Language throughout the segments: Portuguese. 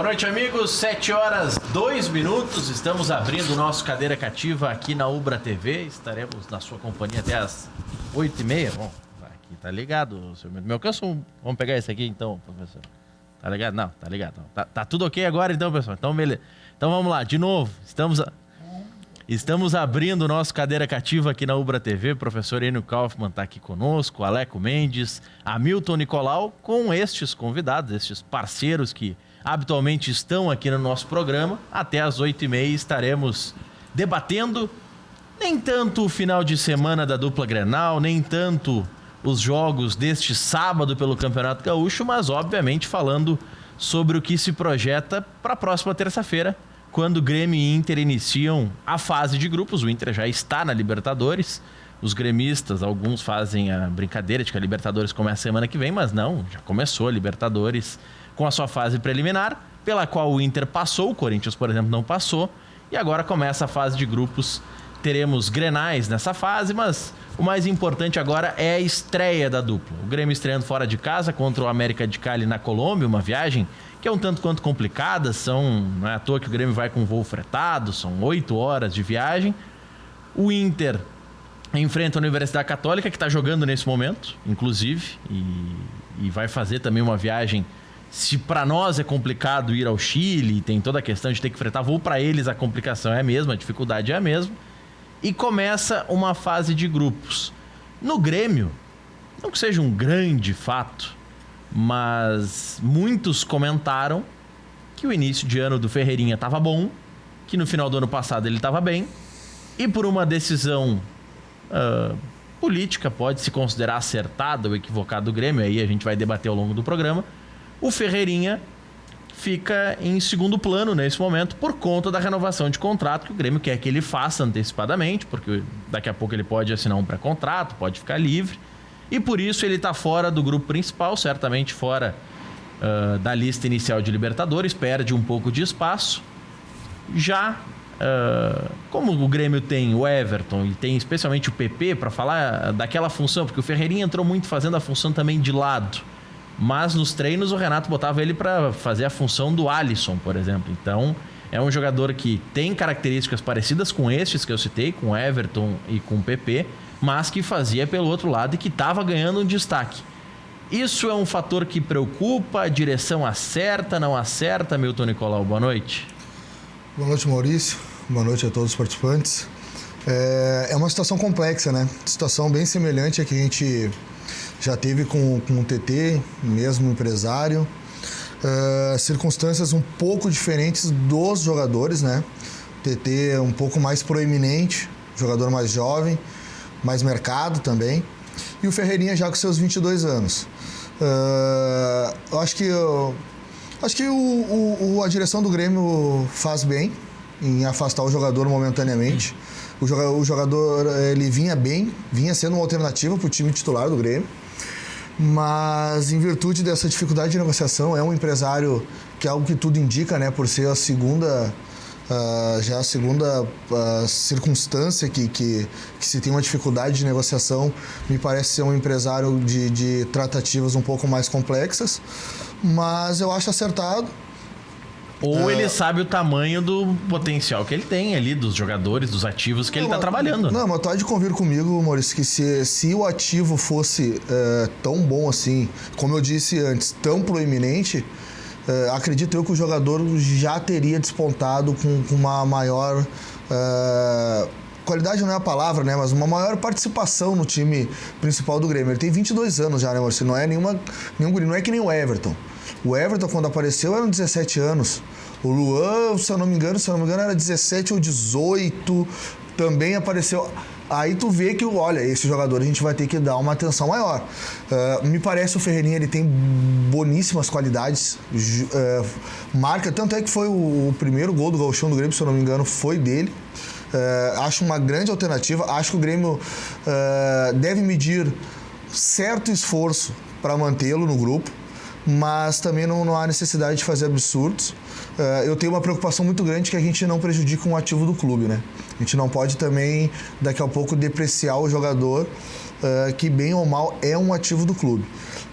noite, amigos. 7h02. Estamos abrindo o nosso Cadeira Cativa aqui na Ubra TV. Estaremos na sua companhia até as 8h30. Bom, aqui tá ligado, senhor. Me alcança Vamos pegar esse aqui então, professor. Tá ligado? Não, tá ligado. Tá tudo ok agora então, pessoal? Então, beleza. Então vamos lá, de novo. Estamos abrindo o nosso Cadeira Cativa aqui na Ubra TV. O professor Enio Kaufmann está aqui conosco, Aleco Mendes, Hamilton Nicolau, com estes convidados, estes parceiros que habitualmente estão aqui no nosso programa. Até às 8h30 estaremos debatendo nem tanto o final de semana da dupla Grenal, nem tanto os jogos deste sábado pelo Campeonato Gaúcho, mas obviamente falando sobre o que se projeta para a próxima terça-feira, quando Grêmio e Inter iniciam a fase de grupos. O Inter já está na Libertadores. Os gremistas, alguns fazem a brincadeira de que a Libertadores começa semana que vem, mas não, já começou a Libertadores com a sua fase preliminar, pela qual o Inter passou, o Corinthians, por exemplo, não passou, e agora começa a fase de grupos. Teremos grenais nessa fase, mas o mais importante agora é a estreia da dupla. O Grêmio estreando fora de casa contra o América de Cali na Colômbia, uma viagem que é um tanto quanto complicada. Não é à toa que o Grêmio vai com voo fretado, são 8 horas de viagem. O Inter enfrenta a Universidade Católica, que está jogando nesse momento, inclusive, e vai fazer também uma viagem. Se para nós é complicado ir ao Chile, tem toda a questão de ter que fretar voo, para eles a complicação é a mesma, a dificuldade é a mesma. E começa uma fase de grupos. No Grêmio, não que seja um grande fato, mas muitos comentaram que o início de ano do Ferreirinha estava bom, que no final do ano passado ele estava bem, e por uma decisão política, pode-se considerar acertada ou equivocada do Grêmio, aí a gente vai debater ao longo do programa, o Ferreirinha fica em segundo plano nesse momento por conta da renovação de contrato que o Grêmio quer que ele faça antecipadamente, porque daqui a pouco ele pode assinar um pré-contrato, pode ficar livre, e por isso ele está fora do grupo principal, certamente fora da lista inicial de Libertadores, perde um pouco de espaço. Já como o Grêmio tem o Everton e tem especialmente o PP para falar daquela função, porque o Ferreirinha entrou muito fazendo a função também de lado, mas nos treinos o Renato botava ele para fazer a função do Alisson, por exemplo. Então é um jogador que tem características parecidas com estes que eu citei, com o Everton e com o PP, mas que fazia pelo outro lado e que estava ganhando um destaque. Isso é um fator que preocupa? A direção acerta, não acerta? Milton Nicolau, boa noite. Boa noite, Maurício. Boa noite a todos os participantes. É uma situação complexa, né? Situação bem semelhante a que a gente já teve com o TT, mesmo empresário. Circunstâncias um pouco diferentes dos jogadores, né? O TT é um pouco mais proeminente, jogador mais jovem, mais mercado também. E o Ferreirinha já com seus 22 anos. Eu acho que a direção do Grêmio faz bem em afastar o jogador momentaneamente. O jogador ele vinha sendo uma alternativa para o time titular do Grêmio, mas em virtude dessa dificuldade de negociação, é um empresário que é algo que tudo indica, né, por ser a segunda circunstância que se tem uma dificuldade de negociação, me parece ser um empresário de tratativas um pouco mais complexas, mas eu acho acertado. Ou ele sabe o tamanho do potencial que ele tem ali, dos jogadores, dos ativos que ele está trabalhando. Não, mas tu há de convir comigo, Maurício, que se o ativo fosse tão bom assim, como eu disse antes, tão proeminente, acredito eu que o jogador já teria despontado com uma maior... qualidade não é a palavra, né? Mas uma maior participação no time principal do Grêmio. Ele tem 22 anos já, né, Maurício? Não é nenhum guri, não é que nem o Everton. O Everton, quando apareceu, eram 17 anos. O Luan, se eu não me engano, era 17 ou 18. Também apareceu. Aí tu vê que, olha, esse jogador a gente vai ter que dar uma atenção maior. Me parece o Ferreirinha, ele tem boníssimas qualidades. Marca, tanto é que foi o primeiro gol do Gauchão do Grêmio, se eu não me engano, foi dele. Acho uma grande alternativa. Acho que o Grêmio deve medir certo esforço para mantê-lo no grupo, mas também não há necessidade de fazer absurdos. Eu tenho uma preocupação muito grande que a gente não prejudique um ativo do clube, né? A gente não pode também, daqui a pouco, depreciar o jogador, que bem ou mal é um ativo do clube.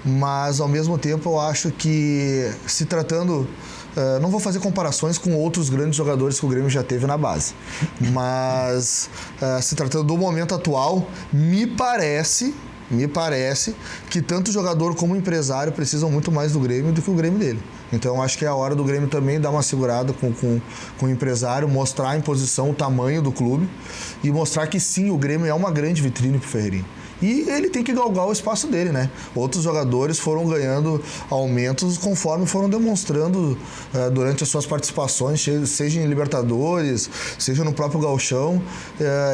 Mas, ao mesmo tempo, eu acho que, se tratando Não vou fazer comparações com outros grandes jogadores que o Grêmio já teve na base. Mas, se tratando do momento atual, me parece que tanto o jogador como o empresário precisam muito mais do Grêmio do que o Grêmio dele. Então, acho que é a hora do Grêmio também dar uma segurada com o empresário, mostrar em posição o tamanho do clube e mostrar que sim, o Grêmio é uma grande vitrine pro Ferreirinha. E ele tem que galgar o espaço dele, né? Outros jogadores foram ganhando aumentos conforme foram demonstrando durante as suas participações, seja em Libertadores, seja no próprio Gauchão.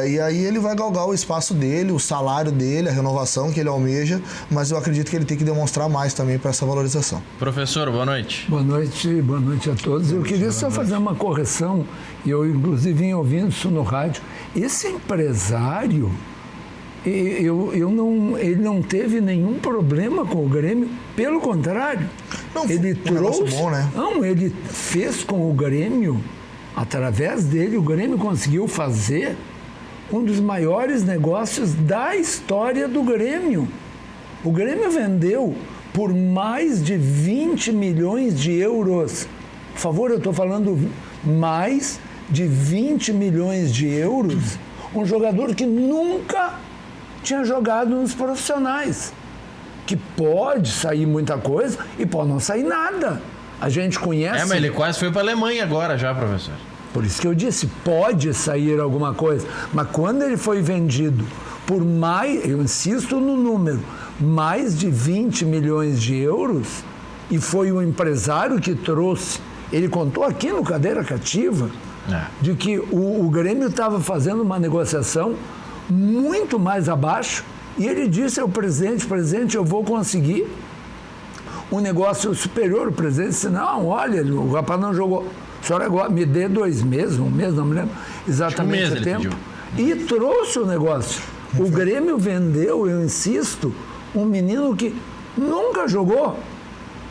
E aí ele vai galgar o espaço dele, o salário dele, a renovação que ele almeja, mas eu acredito que ele tem que demonstrar mais também para essa valorização. Professor, boa noite. Boa noite a todos. Eu queria só fazer uma correção, e eu inclusive vim ouvindo isso no rádio. Esse empresário... ele não teve nenhum problema com o Grêmio, pelo contrário. Não, ele trouxe, bom, né? Não, ele fez com o Grêmio, através dele, o Grêmio conseguiu fazer um dos maiores negócios da história do Grêmio. O Grêmio vendeu por mais de 20 milhões de euros. Por favor, eu estou falando mais de 20 milhões de euros. Um jogador que nunca tinha jogado nos profissionais, que pode sair muita coisa e pode não sair nada. A gente conhece... Mas ele quase foi para a Alemanha agora já, professor. Por isso que eu disse, pode sair alguma coisa. Mas quando ele foi vendido por mais, eu insisto no número, mais de 20 milhões de euros, e foi o empresário que trouxe, ele contou aqui no Cadeira Cativa, de que o Grêmio estava fazendo uma negociação muito mais abaixo, e ele disse ao presidente, eu vou conseguir um negócio superior. O presidente disse, não, olha, o rapaz não jogou, o senhor agora me dê 2 meses, um mês, não me lembro exatamente o tempo, e trouxe o negócio. O Grêmio vendeu, eu insisto, um menino que nunca jogou,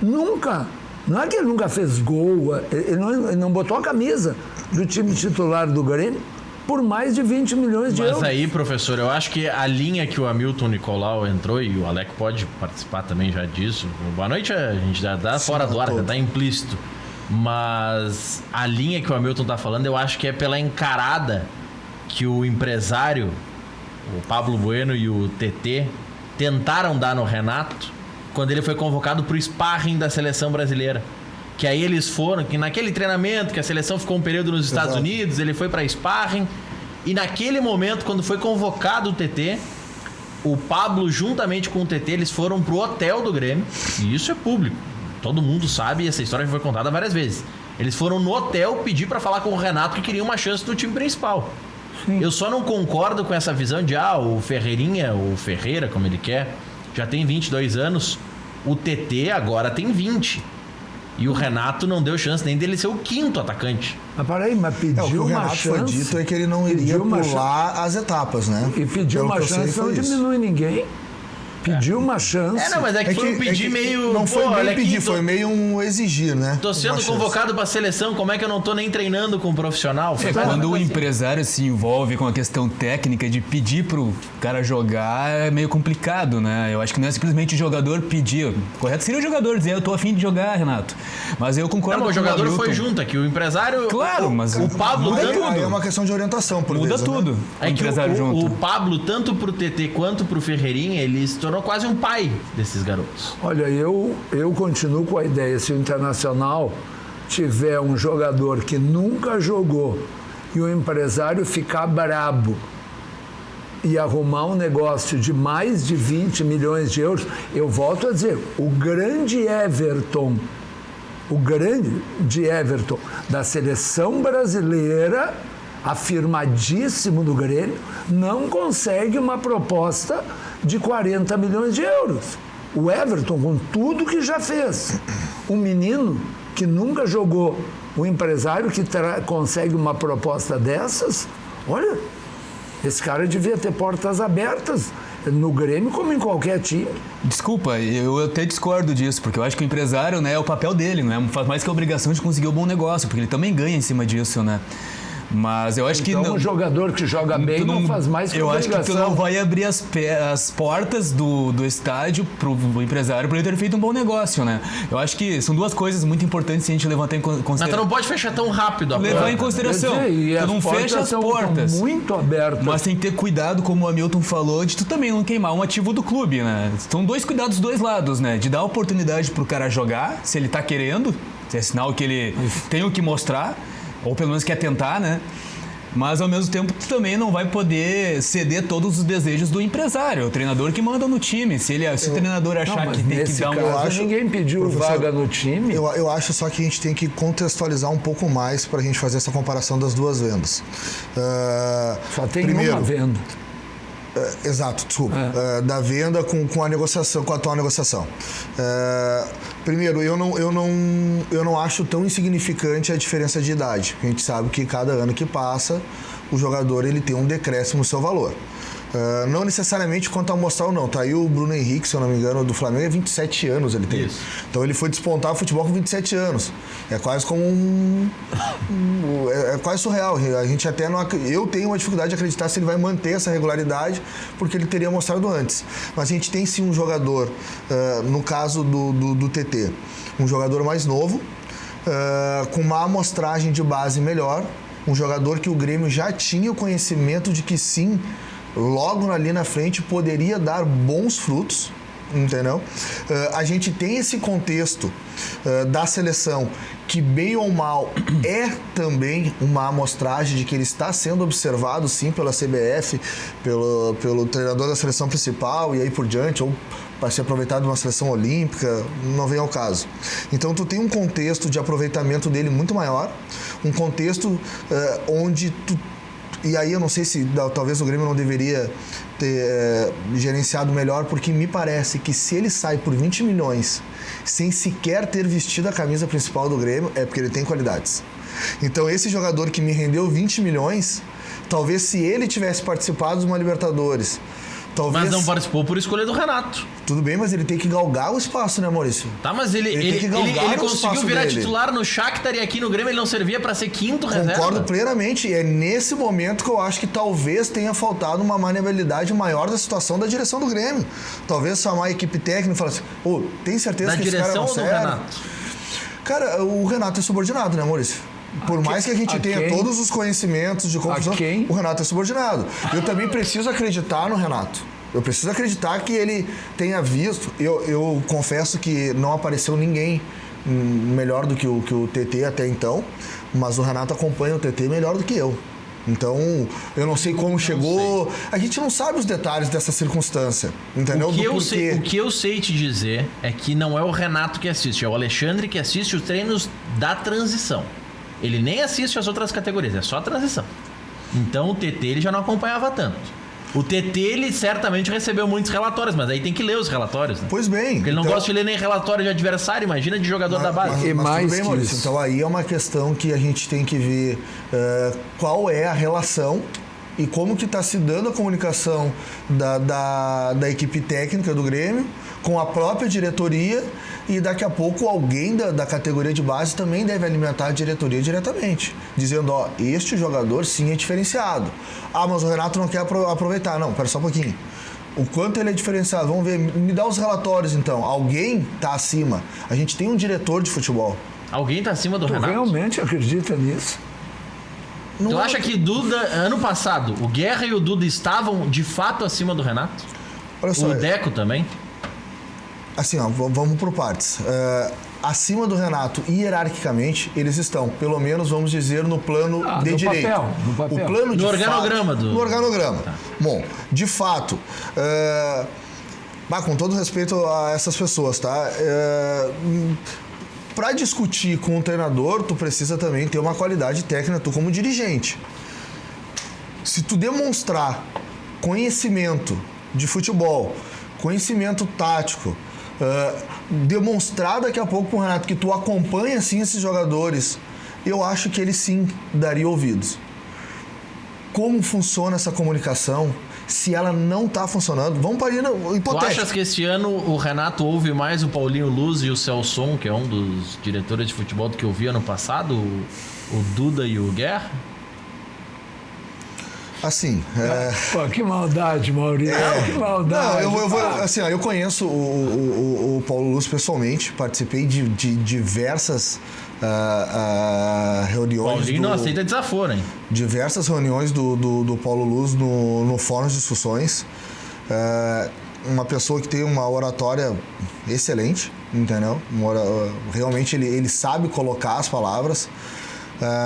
nunca, não é que ele nunca fez gol, ele não botou a camisa do time titular do Grêmio, por mais de 20 milhões de euros. Mas aí, professor, eu acho que a linha que o Hamilton Nicolau entrou, e o Alec pode participar também já disso. Boa noite, a gente já dá fora do ar, já tá implícito. Mas a linha que o Hamilton tá falando, eu acho que é pela encarada que o empresário, o Pablo Bueno e o TT, tentaram dar no Renato quando ele foi convocado pro sparring da seleção brasileira. Que aí eles foram, que naquele treinamento, que a seleção ficou um período nos Estados Unidos, ele foi para sparring, e naquele momento, quando foi convocado o TT, o Pablo, juntamente com o TT, eles foram pro hotel do Grêmio, e isso é público, todo mundo sabe, essa história já foi contada várias vezes. Eles foram no hotel pedir para falar com o Renato que queria uma chance no time principal. Sim. Eu só não concordo com essa visão de, o Ferreirinha, ou Ferreira, como ele quer, já tem 22 anos, o TT agora tem 20. E o Renato não deu chance nem dele ser o 5º atacante. Mas peraí, mas pediu uma chance. O que o Renato foi dito é que ele não iria pular as etapas, né? E pediu uma chance, não diminui ninguém. Pediu uma chance. Não, mas é que foi um pedir meio... Não foi meio pedir, foi meio um exigir, né? Tô sendo convocado pra seleção, como é que eu não tô nem treinando com um profissional? Quando o empresário se envolve com a questão técnica de pedir pro cara jogar, é meio complicado, né? Eu acho que não é simplesmente o jogador pedir. O correto seria o jogador dizer, eu tô afim de jogar, Renato. Mas eu concordo com o jogador Hamilton. foi junto aqui, o empresário... Claro, mas... O Pablo... É uma questão de orientação, por muda vezes, tudo. Né? O empresário junto. O Pablo, tanto pro TT quanto pro Ferreirinha, ele se tornou quase um pai desses garotos. Olha, eu continuo com a ideia, se o Internacional tiver um jogador que nunca jogou e o empresário ficar brabo e arrumar um negócio de mais de 20 milhões de euros, eu volto a dizer, o grande Everton da seleção brasileira, afirmadíssimo do Grêmio, não consegue uma proposta de 40 milhões de euros. O Everton, com tudo que já fez, um menino que nunca jogou, um empresário que consegue uma proposta dessas, olha, esse cara devia ter portas abertas no Grêmio como em qualquer time. Desculpa, eu até discordo disso, porque eu acho que o empresário, né, é o papel dele, né? Faz mais que a obrigação de conseguir um bom negócio, porque ele também ganha em cima disso, né? Mas eu acho que Então, não. um jogador que joga bem não faz mais que Eu acho que tu obrigação. não vai abrir as portas do estádio pro empresário para ele ter feito um bom negócio, né? Eu acho que são duas coisas muito importantes se a gente levantar em Mas tu consideração. não pode fechar tão rápido a Levar porta, em consideração. Quer dizer, e Tu as não portas fecha as são portas. muito abertas. Mas tem que ter cuidado, como o Hamilton falou, de tu também não queimar um ativo do clube, né? São dois cuidados dos dois lados, né? De dar oportunidade pro cara jogar, se ele tá querendo, se é sinal que ele tem o que mostrar, ou pelo menos quer tentar, né? Mas ao mesmo tempo tu também não vai poder ceder todos os desejos do empresário, o treinador que manda no time. Se o treinador achar Não, que mas tem que nesse dar um. caso, ninguém pediu professor, vaga no time. Eu acho só que a gente tem que contextualizar um pouco mais para a gente fazer essa comparação das duas vendas. Só tem primeiro, uma venda. Exato, desculpa. Da venda com a negociação, com a atual negociação. Primeiro, eu não acho tão insignificante a diferença de idade. A gente sabe que cada ano que passa, o jogador ele tem um decréscimo no seu valor. Não necessariamente quanto a mostrar ou não. Tá aí o Bruno Henrique, se eu não me engano, do Flamengo, é 27 anos ele tem. Isso. Então ele foi despontar o futebol com 27 anos. É quase como é quase surreal. A gente até não... Eu tenho uma dificuldade de acreditar se ele vai manter essa regularidade, porque ele teria mostrado antes. Mas a gente tem sim um jogador, no caso do TT, um jogador mais novo, com uma amostragem de base melhor, um jogador que o Grêmio já tinha o conhecimento de que sim, logo ali na frente poderia dar bons frutos, entendeu? A gente tem esse contexto da seleção que, bem ou mal, é também uma amostragem de que ele está sendo observado sim pela CBF, pelo treinador da seleção principal e aí por diante, ou para ser aproveitado numa seleção olímpica, não vem ao caso. Então tu tem um contexto de aproveitamento dele muito maior, um contexto onde tu... E aí eu não sei se talvez o Grêmio não deveria ter gerenciado melhor, porque me parece que se ele sai por 20 milhões sem sequer ter vestido a camisa principal do Grêmio, é porque ele tem qualidades. Então esse jogador que me rendeu 20 milhões, talvez se ele tivesse participado de uma Libertadores... Talvez... Mas não participou por escolha do Renato. Tudo bem, mas ele tem que galgar o espaço, né, Maurício? Tá, mas ele tem que galgar o conseguiu espaço virar dele. titular no Shakhtar e aqui no Grêmio ele não servia pra ser quinto reserva. Concordo plenamente. É nesse momento que eu acho que talvez tenha faltado uma maleabilidade maior da situação da direção do Grêmio. Talvez chamar a equipe técnica e falar assim, tem certeza Da que esse cara direção não ou do serve? Renato? Cara, o Renato é subordinado, né, Maurício? Por mais que a gente tenha todos os conhecimentos de confusão, o Renato é subordinado. Eu também preciso acreditar no Renato. Eu preciso acreditar que ele tenha visto. Eu confesso que não apareceu ninguém melhor do que o TT até então, mas o Renato acompanha o TT melhor do que eu. Então, eu não sei como chegou. A gente não sabe os detalhes dessa circunstância, entendeu? O que eu sei te dizer é que não é o Renato que assiste, é o Alexandre que assiste os treinos da transição. Ele nem assiste as outras categorias, é só a transição. Então o TT ele já não acompanhava tanto. O TT, ele certamente recebeu muitos relatórios, mas aí tem que ler os relatórios, né? Pois bem. Porque ele não gosta de ler nem relatório de adversário, imagina de jogador da base. Mas mais tudo bem, que Maurício. isso. Então aí é uma questão que a gente tem que ver qual é a relação e como que está se dando a comunicação da equipe técnica do Grêmio com a própria diretoria, e daqui a pouco alguém da categoria de base também deve alimentar a diretoria diretamente, dizendo, este jogador sim é diferenciado. Mas o Renato não quer aproveitar. Não, pera só um pouquinho. O quanto ele é diferenciado? Vamos ver, me dá os relatórios então. Alguém está acima. A gente tem um diretor de futebol. Alguém tá acima do Tu Renato? realmente acredita nisso? Tu acha que Duda, ano passado, o Guerra e o Duda estavam de fato acima do Renato? Olha só, O Deco também? assim, vamos por partes. Acima do Renato, hierarquicamente, eles estão, pelo menos, vamos dizer, no plano de no direito. no papel. O plano de No organograma fato, do... No organograma. Tá. Bom, de fato, com todo respeito a essas pessoas, tá? Para discutir com o treinador, tu precisa também ter uma qualidade técnica, tu como dirigente. Se tu demonstrar conhecimento de futebol, conhecimento tático, demonstrar daqui a pouco pro Renato que tu acompanha sim esses jogadores, eu acho que ele sim daria ouvidos. Como funciona essa comunicação? Se ela não tá funcionando, vamos para ali no hipotético. Tu achas que esse ano o Renato ouve mais o Paulinho Luz e o Celson, que é um dos diretores de futebol do que eu vi ano passado, o Duda e o Guerra? Assim, Pô, que maldade, Maurício. Que maldade. Não, assim, eu conheço o Paulo Luz pessoalmente, participei de diversas reuniões. Paulinho não aceita desaforo, hein? Diversas reuniões do Paulo Luz no Fórum de Discussões. Uma pessoa que tem uma oratória excelente, entendeu? Realmente ele sabe colocar as palavras.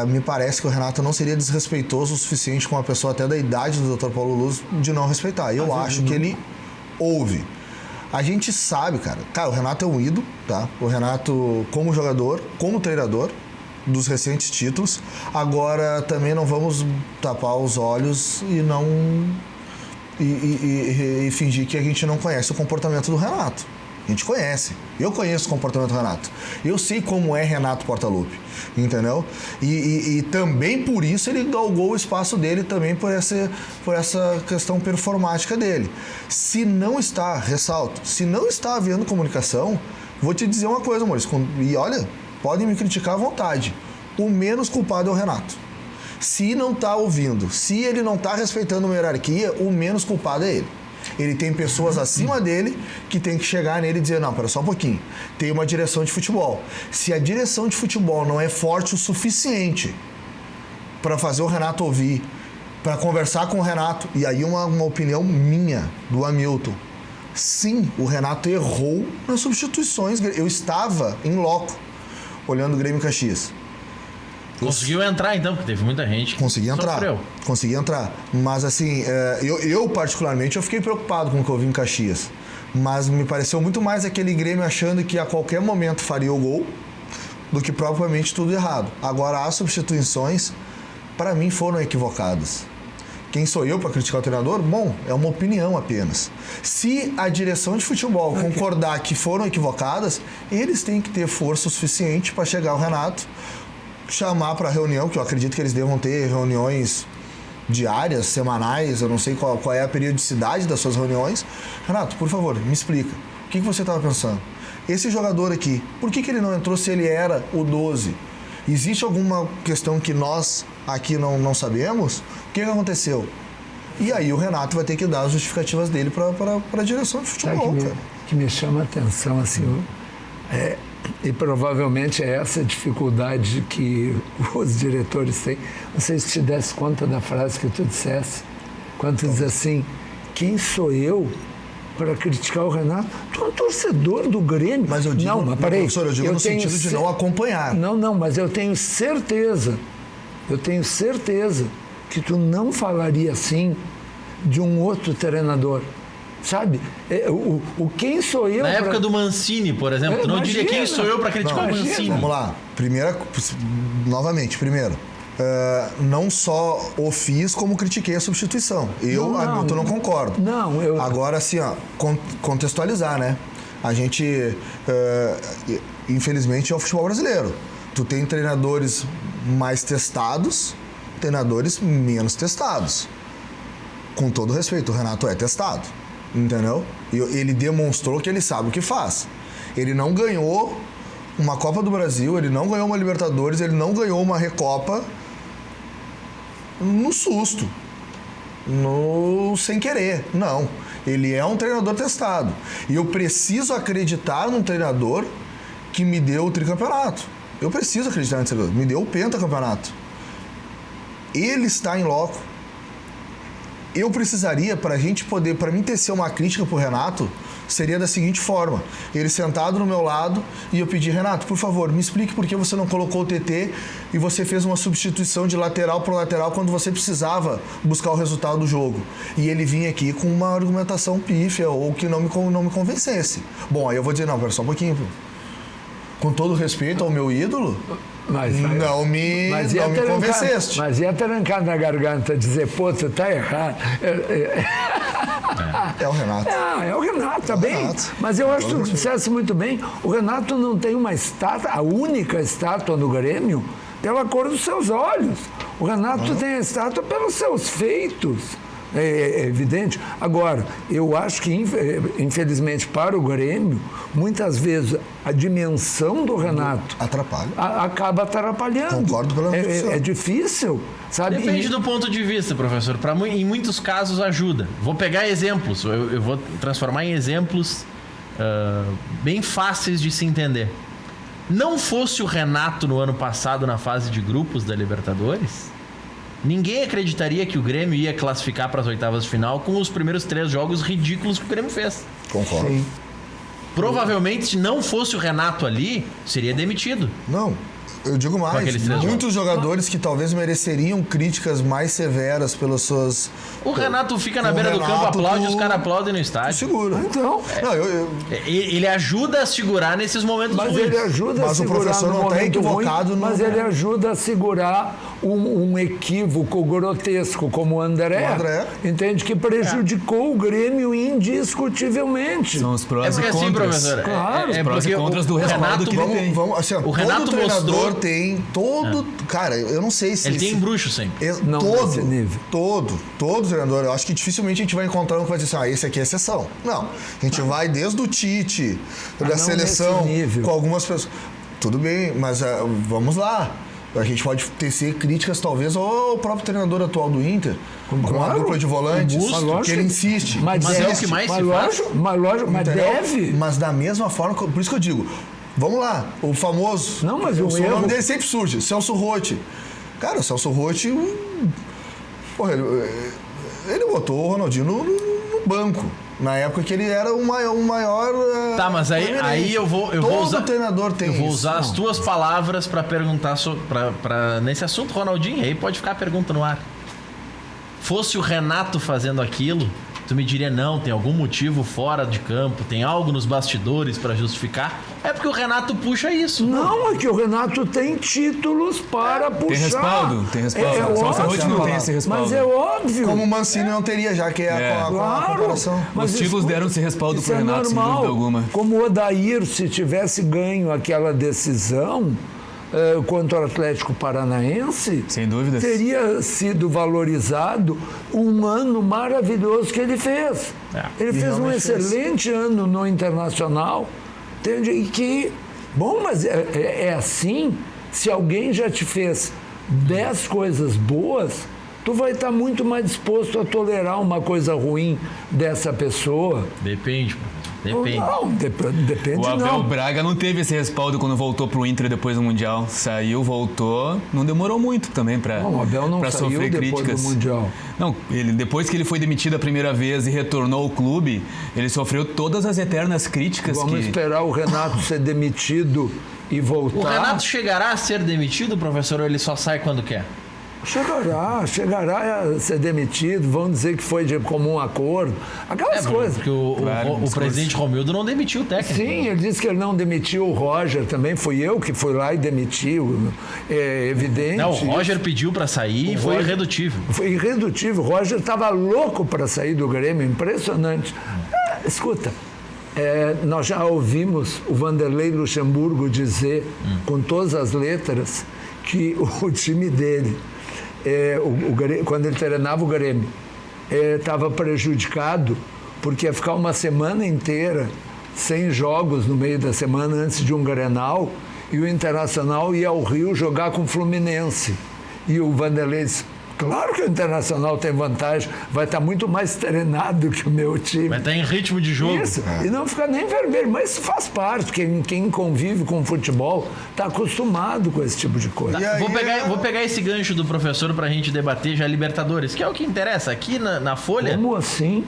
Me parece que o Renato não seria desrespeitoso o suficiente com uma pessoa até da idade do Dr. Paulo Luz de não respeitar. Eu acho que ele ouve. A gente sabe, cara. Cara, o Renato é um ídolo, tá? O Renato, como jogador, como treinador dos recentes títulos. Agora, também não vamos tapar os olhos e não... E fingir que a gente não conhece o comportamento do Renato. A gente conhece. Eu conheço o comportamento do Renato. Eu sei como é Renato Portaluppi, entendeu? E também por isso ele galgou o espaço dele também por essa questão performática dele. Se não está, ressalto, se não está havendo comunicação, vou te dizer uma coisa, Maurício, e olha, podem me criticar à vontade. O menos culpado é o Renato. Se não está ouvindo, se ele não está respeitando uma hierarquia, o menos culpado é ele. Ele tem pessoas acima dele que tem que chegar nele e dizer, não, pera só um pouquinho, tem uma direção de futebol. Se a direção de futebol não é forte o suficiente para fazer o Renato ouvir, para conversar com o Renato, e aí uma opinião minha, do Hamilton, sim, o Renato errou nas substituições. Eu estava em loco, olhando o Grêmio Caxias. Conseguiu entrar então, porque teve muita gente que consegui entrar. Mas assim, eu particularmente, eu fiquei preocupado com o que eu vi em Caxias. Mas me pareceu muito mais aquele Grêmio achando que a qualquer momento faria o gol do que propriamente tudo errado. Agora, as substituições, para mim, foram equivocadas. Quem sou eu para criticar o treinador? Bom, é uma opinião apenas. Se a direção de futebol concordar que foram equivocadas, eles têm que ter força suficiente para chegar ao Renato, chamar para reunião, que eu acredito que eles devam ter reuniões diárias, semanais, eu não sei qual é a periodicidade das suas reuniões. Renato, por favor, me explica. O que você estava pensando? Esse jogador aqui, por que ele não entrou se ele era o 12? Existe alguma questão que nós aqui não sabemos? O que aconteceu? E aí o Renato vai ter que dar as justificativas dele para a direção de futebol. Que me chama a atenção, assim, e provavelmente é essa dificuldade que os diretores têm. Não sei se te desse conta da frase que tu dissesse, quando tu diz assim, quem sou eu para criticar o Renato? Tu é um torcedor do Grêmio. Mas eu digo, professor, eu digo no sentido de não acompanhar. Não, mas eu tenho certeza que tu não falaria assim de um outro treinador. Sabe? Quem sou eu? Na época do Mancini, por exemplo, tu não diria quem sou eu para criticar o Mancini. Vamos lá. Primeiro, não só o fiz, como critiquei a substituição. Hamilton, não concordo. Agora, assim, contextualizar, né? A gente, infelizmente, é o futebol brasileiro. Tu tem treinadores mais testados, treinadores menos testados. Com todo respeito, o Renato é testado. Entendeu? E ele demonstrou que ele sabe o que faz. Ele não ganhou uma Copa do Brasil, ele não ganhou uma Libertadores, ele não ganhou uma Recopa no susto, sem querer. Não. Ele é um treinador testado. E eu preciso acreditar num treinador que me deu o tricampeonato. Eu preciso acreditar nesse treinador. Me deu o pentacampeonato. Ele está em loco. Eu precisaria, para mim tecer uma crítica pro Renato, seria da seguinte forma: ele sentado no meu lado e eu pedir, Renato, por favor, me explique por que você não colocou o TT e você fez uma substituição de lateral para lateral quando você precisava buscar o resultado do jogo. E ele vinha aqui com uma argumentação pífia ou que não me convencesse. Bom, aí eu vou dizer, não, pera só um pouquinho, com todo respeito ao meu ídolo, não me convenceste. Mas ia trancar na garganta, dizer, pô, você tá errado. É o Renato. É o Renato, tá bem. Renato. Mas eu acho que tu dissesse muito bem, o Renato não tem uma estátua, a única estátua no Grêmio, pela cor dos seus olhos. O Renato tem a estátua pelos seus feitos. É evidente. Agora, eu acho que, infelizmente, para o Grêmio, muitas vezes a dimensão do Renato Atrapalha. acaba atrapalhando. Concordo plenamente. É difícil, sabe? Depende do ponto de vista, professor. Em muitos casos ajuda. Vou pegar exemplos. Eu vou transformar em exemplos bem fáceis de se entender. Não fosse o Renato no ano passado na fase de grupos da Libertadores, ninguém acreditaria que o Grêmio ia classificar para as oitavas de final com os primeiros 3 jogos ridículos que o Grêmio fez. Concordo. Sim. Provavelmente, se não fosse o Renato ali, seria demitido. Não, eu digo mais. aqueles 3 Muitos jogadores que talvez mereceriam críticas mais severas pelas suas... O Renato fica na O beira do campo, Renato, aplaude, tu- os caras aplaudem no estádio. Segura. Então, Não, Ele ajuda a segurar nesses momentos mas ruins. ele ajuda a Mas o segurar professor no não tá momento equivocado ruim, no- mas ele ajuda a segurar um equívoco grotesco como o André, O André. entende? Que prejudicou o Grêmio indiscutivelmente. São os prós É porque e assim, contras. professor, Claro, os prós e porque contras do o respaldo Renato, que ele tem. Vamos, assim, ó, O Renato todo treinador mostrou- tem, cara, eu não sei se... ele tem bruxo sempre. Não nesse nível. Todo treinador, eu acho que dificilmente a gente vai encontrar um que vai dizer assim, esse aqui é exceção. Não, a gente vai desde o Tite, da não seleção, nesse nível. com algumas pessoas. Tudo bem, mas vamos lá. A gente pode tecer críticas, talvez, ao próprio treinador atual do Inter, com uma Claro. dupla de volantes, Mas lógico. que ele insiste. Mas é o que mais se faz. Mas Entendeu? deve. Mas da mesma forma, por isso que eu digo, vamos lá, o famoso... Não, mas o nome erro- dele sempre surge, Celso Rotti. Cara, o Celso Rotti... Porra, ele botou o Ronaldinho no banco. Na época que ele era o maior... Tá, mas aí eu vou Todo usar... treinador tem Eu vou isso. usar as tuas palavras pra perguntar nesse assunto, Ronaldinho, aí pode ficar a pergunta no ar. Fosse o Renato fazendo aquilo, tu me diria, não, tem algum motivo fora de campo, tem algo nos bastidores pra justificar. É porque o Renato puxa isso. Não, é que o Renato tem títulos para puxar. respaldo, tem respaldo. É Só o óbvio, Rotti não tem esse respaldo. Mas é óbvio. Como o Mancini não teria, já que é a comparação. Mas Os títulos escuta, deram esse respaldo isso pro Renato, é sem normal. dúvida alguma. Como o Odair, se tivesse ganho aquela decisão contra o Atlético Paranaense, Sem dúvidas. teria sido valorizado um ano maravilhoso que ele fez. Ele fez um realmente fez. excelente ano no Internacional, entende? E que, bom, mas é assim, se alguém já te fez 10 coisas boas, tu vai estar muito mais disposto a tolerar uma coisa ruim dessa pessoa. Depende, professor. Depende. Não, depende O Abel não. Braga não teve esse respaldo quando voltou pro Inter depois do Mundial. Saiu, voltou, não demorou muito também pra, Não, o Abel não pra saiu sofrer depois críticas. do Mundial. Não, depois que ele foi demitido a primeira vez e retornou ao clube, ele sofreu todas as eternas críticas Vamos que... esperar o Renato ser demitido e voltar. O Renato chegará a ser demitido, professor, ou ele só sai quando quer? Chegará a ser demitido, vão dizer que foi de comum acordo, aquelas coisas. Porque o discurso. presidente Romildo não demitiu o técnico. Sim, ele disse que ele não demitiu o Roger também, fui eu que fui lá e demitiu, é evidente. Não, o Roger pediu pra sair e foi Roger- irredutível. Foi irredutível, o Roger estava louco para sair do Grêmio, impressionante. Escuta, nós já ouvimos o Vanderlei Luxemburgo dizer, com todas as letras, que o time dele, quando ele treinava o Grêmio, estava prejudicado porque ia ficar uma semana inteira sem jogos no meio da semana antes de um Grenal e o Internacional ia ao Rio jogar com o Fluminense. E o Vanderlei disse, claro que o Internacional tem vantagem, vai estar muito mais treinado que o meu time. Vai estar em ritmo de jogo. Isso, e não ficar nem vermelho, mas isso faz parte. Quem convive com o futebol está acostumado com esse tipo de coisa. E aí, Vou pegar esse gancho do professor pra gente debater já Libertadores, que é o que interessa. Aqui na Folha, Como assim?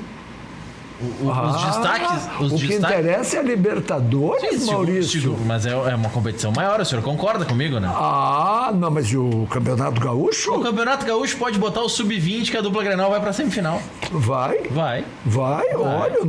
os destaques... Os o que destaques... interessa é a Libertadores, Sim, Maurício. mas é uma competição maior, o senhor concorda comigo, né? Ah, não, mas e o Campeonato Gaúcho? O Campeonato Gaúcho pode botar o Sub-20 que a dupla Grenal vai pra semifinal. Vai, Vai. olha,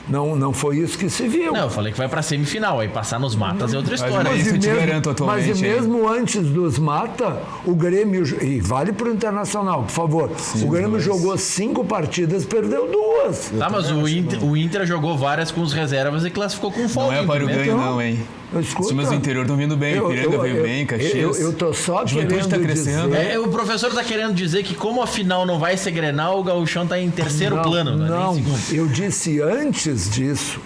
não foi isso que se viu. Não, eu falei que vai pra semifinal, aí passar nos matas é outra história. Mas isso eu te garanto atualmente, Mas e hein? mesmo antes dos mata, o Grêmio, e vale pro Internacional, por favor, o Grêmio jogou 5 partidas, perdeu 2. Tá, mas o Inter jogou várias com os reservas e classificou com folga. Não é para o entendeu? ganho não, hein? Escuta, Os times do interior estão vindo bem, Ipiranga veio bem, Caxias. Eu tô só Juventude querendo tá crescendo. dizer... O professor está querendo dizer que como a final não vai ser Grenal, o Gauchão está em terceiro plano, né? Não, Nem segundo. eu disse antes disso,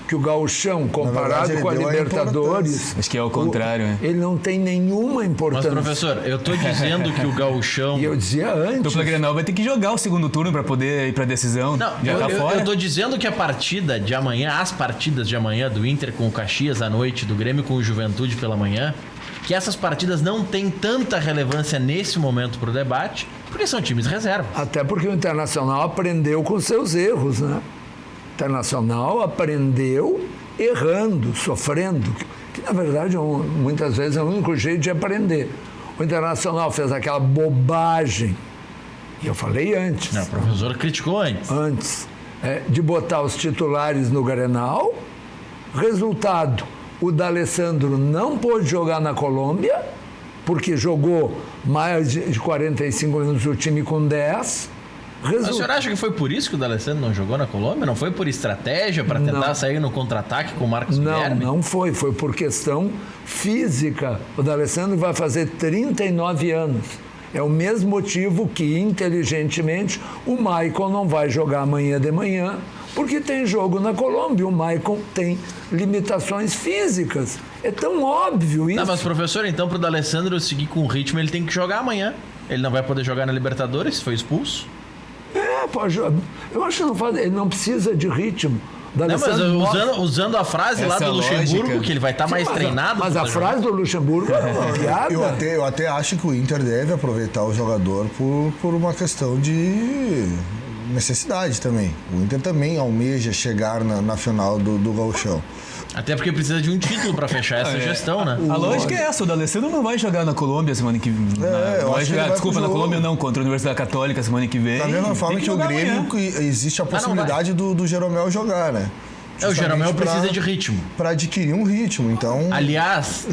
que o Gauchão, comparado verdade, com a ele deu a Libertadores... Acho que é o contrário, né? Ele não tem nenhuma Mas, importância. professor, eu tô dizendo que o Gauchão... E eu dizia antes... Dupla Grenal vai ter que jogar o segundo turno pra poder ir pra decisão. Não, Já tá fora. eu tô dizendo que a partida de amanhã, as partidas de amanhã do Inter com o Caxias à noite, do Grêmio com o Juventude pela manhã, que essas partidas não têm tanta relevância nesse momento pro debate, porque são times reserva. Até porque o Internacional aprendeu com seus erros, né? O Internacional aprendeu errando, sofrendo, que na verdade muitas vezes é o único jeito de aprender. O Internacional fez aquela bobagem, e eu falei antes. Não, o professor criticou antes. De botar os titulares no Grenal. Resultado, o D'Alessandro não pôde jogar na Colômbia, porque jogou mais de 45 minutos o time com 10. Mas o senhor acha que foi por isso que o D'Alessandro não jogou na Colômbia? Não foi por estratégia para tentar sair no contra-ataque com o Marcos Guilherme? Não foi. Foi por questão física. O D'Alessandro vai fazer 39 anos. É o mesmo motivo que, inteligentemente, o Maicon não vai jogar amanhã de manhã, porque tem jogo na Colômbia. O Maicon tem limitações físicas. É tão óbvio isso. Não, mas, professor, então, pro D'Alessandro seguir com o ritmo, ele tem que jogar amanhã. Ele não vai poder jogar na Libertadores, foi expulso. Pode, eu acho que não faz, ele não precisa de ritmo. Não, mas usando a frase lá do Luxemburgo, lógica. que ele vai estar mais treinado. Mas a frase do Luxemburgo é uma piada. Eu até acho que o Inter deve aproveitar o jogador por uma questão de necessidade também. O Inter também almeja chegar na final do Gauchão. Até porque precisa de um título para fechar essa gestão, né? A lógica é essa, o D'Alessandro não vai jogar na Colômbia semana que vem. eu Não vai acho que ele jogar, vai desculpa, pro na jogo. Colômbia não, contra a Universidade Católica semana que vem. Da mesma forma que o jogar Grêmio, amanhã. existe a possibilidade do Jeromel jogar, né? O Jeromel Justamente precisa de ritmo. para adquirir um ritmo, então... Aliás,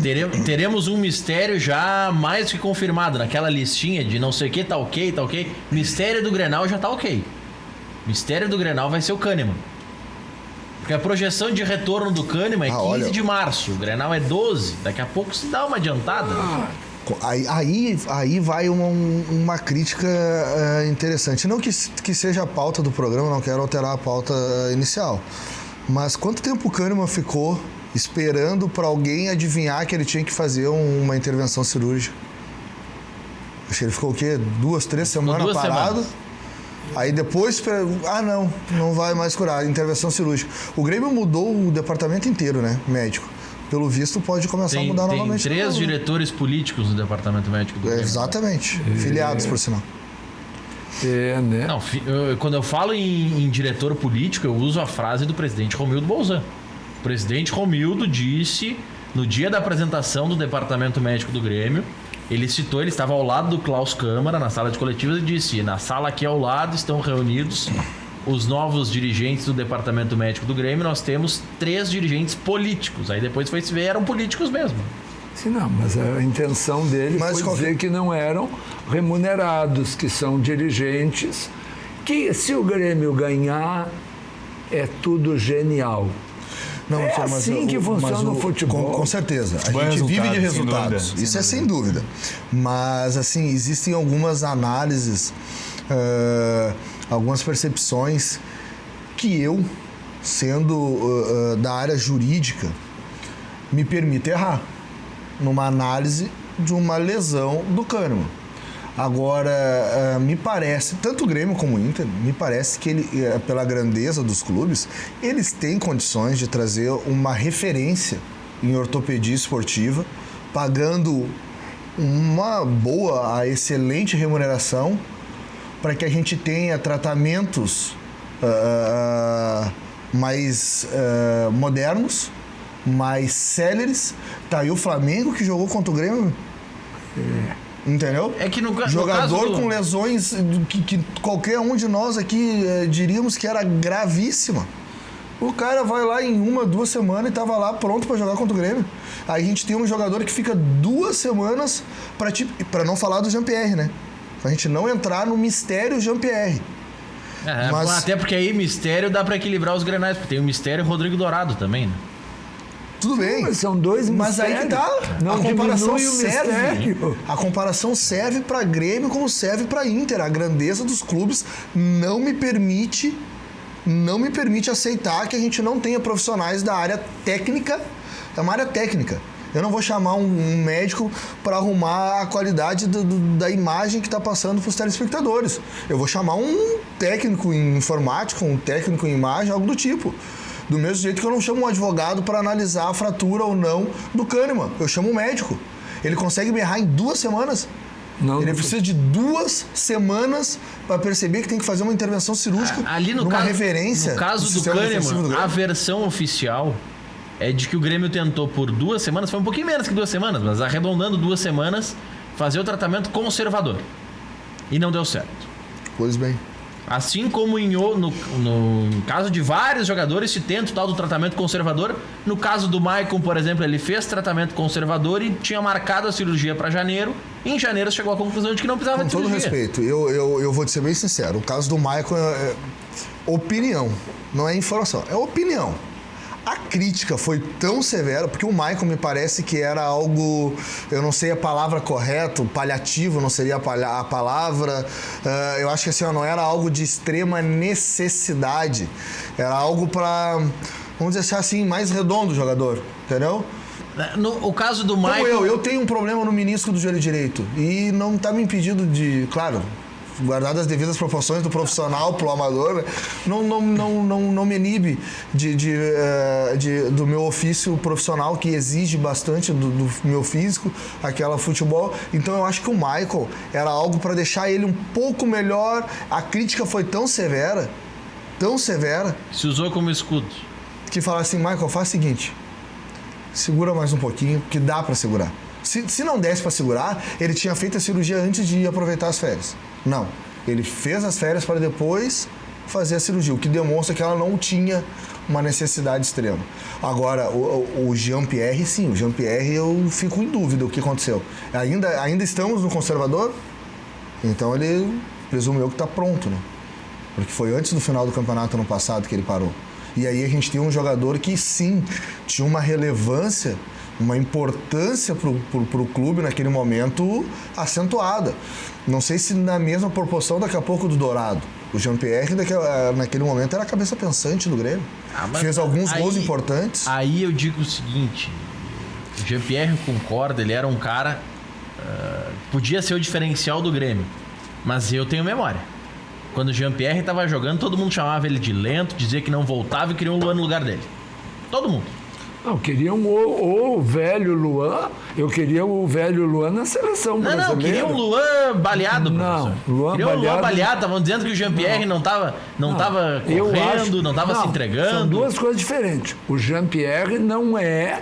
teremos um mistério já mais que confirmado. Naquela listinha de não sei o que, tá ok. Mistério do Grenal já tá ok. Mistério do Grenal vai ser o Kahneman. Porque a projeção de retorno do Kahneman é 15 de março. O Grenal é 12. Daqui a pouco se dá uma adiantada. Aí vai uma crítica interessante. Não que seja a pauta do programa, não quero alterar a pauta inicial. Mas quanto tempo o Kahneman ficou esperando para alguém adivinhar que ele tinha que fazer uma intervenção cirúrgica? Acho que ele ficou o quê? 2, 3 semanas parado? Aí depois, não vai mais curar, intervenção cirúrgica. O Grêmio mudou o departamento inteiro, né, médico. Pelo visto, pode começar a mudar novamente. Tem 3 diretores políticos no departamento médico do Grêmio. Exatamente, filiados, por sinal. Né? Não, quando eu falo em diretor político, eu uso a frase do presidente Romildo Bolzan. O presidente Romildo disse, no dia da apresentação do departamento médico do Grêmio, ele estava ao lado do Klaus Câmara, na sala de coletivas, e disse: na sala aqui ao lado estão reunidos os novos dirigentes do departamento médico do Grêmio. Nós temos 3 dirigentes políticos. Aí depois foi se ver, eram políticos mesmo. Sim, não, mas a intenção dele foi dizer que não eram remunerados, que são dirigentes, que se o Grêmio ganhar, é tudo genial. Não, é assim que funciona o futebol. Com certeza. A gente vive de resultados. Isso é sem dúvida. Mas, assim, existem algumas análises, algumas percepções que eu, sendo da área jurídica, me permito errar numa análise de uma lesão do Kahneman. Agora, me parece, tanto o Grêmio como o Inter, me parece que ele, pela grandeza dos clubes, eles têm condições de trazer uma referência em ortopedia esportiva, pagando uma boa a excelente remuneração para que a gente tenha tratamentos mais modernos, mais céleres. Tá aí o Flamengo que jogou contra o Grêmio. Entendeu? É que no jogador caso com lesões que qualquer um de nós aqui diríamos que era gravíssima. O cara vai lá em 1, 2 semanas e tava lá pronto para jogar contra o Grêmio. Aí a gente tem um jogador que fica 2 semanas para não falar do Jean-Pierre, né? Pra gente não entrar no mistério Jean-Pierre. Até porque aí mistério dá para equilibrar os grenais, porque tem o mistério Rodrigo Dourado também, né? Tudo bem. Mas são dois Mas aí que tá. Não A comparação diminui o mistério. A comparação serve para Grêmio como serve para Inter. A grandeza dos clubes não me permite aceitar que a gente não tenha profissionais da área técnica. É uma área técnica. Eu não vou chamar um médico para arrumar a qualidade da imagem que está passando para os telespectadores. Eu vou chamar um técnico em informática, um técnico em imagem, algo do tipo. Do mesmo jeito que eu não chamo um advogado para analisar a fratura ou não do Kahneman. Eu chamo um médico. Ele consegue me errar em 2 semanas? Não, Ele não precisa de 2 semanas para perceber que tem que fazer uma intervenção cirúrgica Ali no numa caso, referência. no caso do sistema defensivo do Kahneman, Grêmio. a versão oficial é de que o Grêmio tentou por 2 semanas, foi um pouquinho menos que 2 semanas, mas arredondando 2 semanas, fazer o tratamento conservador. E não deu certo. Pois bem. Assim como no caso de vários jogadores se tenta o tal do tratamento conservador. No caso do Maicon, por exemplo, ele fez tratamento conservador e tinha marcado a cirurgia para janeiro. E em janeiro chegou à conclusão de que não precisava Com de todo cirurgia. respeito, eu vou te ser bem sincero. O caso do Maicon é opinião, não é informação, é opinião. A crítica foi tão severa, porque o Maicon me parece que era algo, eu não sei a palavra correta, paliativo não seria a palavra, eu acho que assim, não era algo de extrema necessidade, era algo para, vamos dizer assim, mais redondo o jogador, entendeu? O caso do Como Maicon... eu tenho um problema no menisco do joelho direito e não está me impedindo de, claro, guardado as devidas proporções do profissional pro amador, né? não me inibe do meu ofício profissional, que exige bastante do meu físico, aquela futebol. Então eu acho que o Michael era algo para deixar ele um pouco melhor. A crítica foi tão severa, Se usou como escudo. que fala assim: Michael, faz o seguinte, segura mais um pouquinho, que dá para segurar. Se não desse para segurar, ele tinha feito a cirurgia antes de aproveitar as férias. Não, ele fez as férias para depois fazer a cirurgia, o que demonstra que ela não tinha uma necessidade extrema. Agora, o Jean-Pierre, sim, o Jean-Pierre eu fico em dúvida o que aconteceu. Ainda estamos no conservador? Então ele presumiu que está pronto, né? Porque foi antes do final do campeonato ano passado que ele parou. E aí a gente tem um jogador que sim, tinha uma relevância, uma importância para o clube naquele momento acentuada. Não sei se na mesma proporção daqui a pouco do Dourado. O Jean-Pierre naquele momento era a cabeça pensante do Grêmio. Fez alguns gols importantes. Aí eu digo o seguinte, o Jean-Pierre concorda, ele era um cara, podia ser o diferencial do Grêmio, mas eu tenho memória. Quando o Jean-Pierre estava jogando, todo mundo chamava ele de lento, dizia que não voltava e queria um Luan no lugar dele. Todo mundo. Não, queriam o velho Luan, eu queria o velho Luan na seleção brasileira. Não, queria um Luan baleado, não, professor. Luan queria um Luan baleado, estavam dizendo que o Jean-Pierre não estava correndo, não estava se entregando. São duas coisas diferentes. O Jean-Pierre não é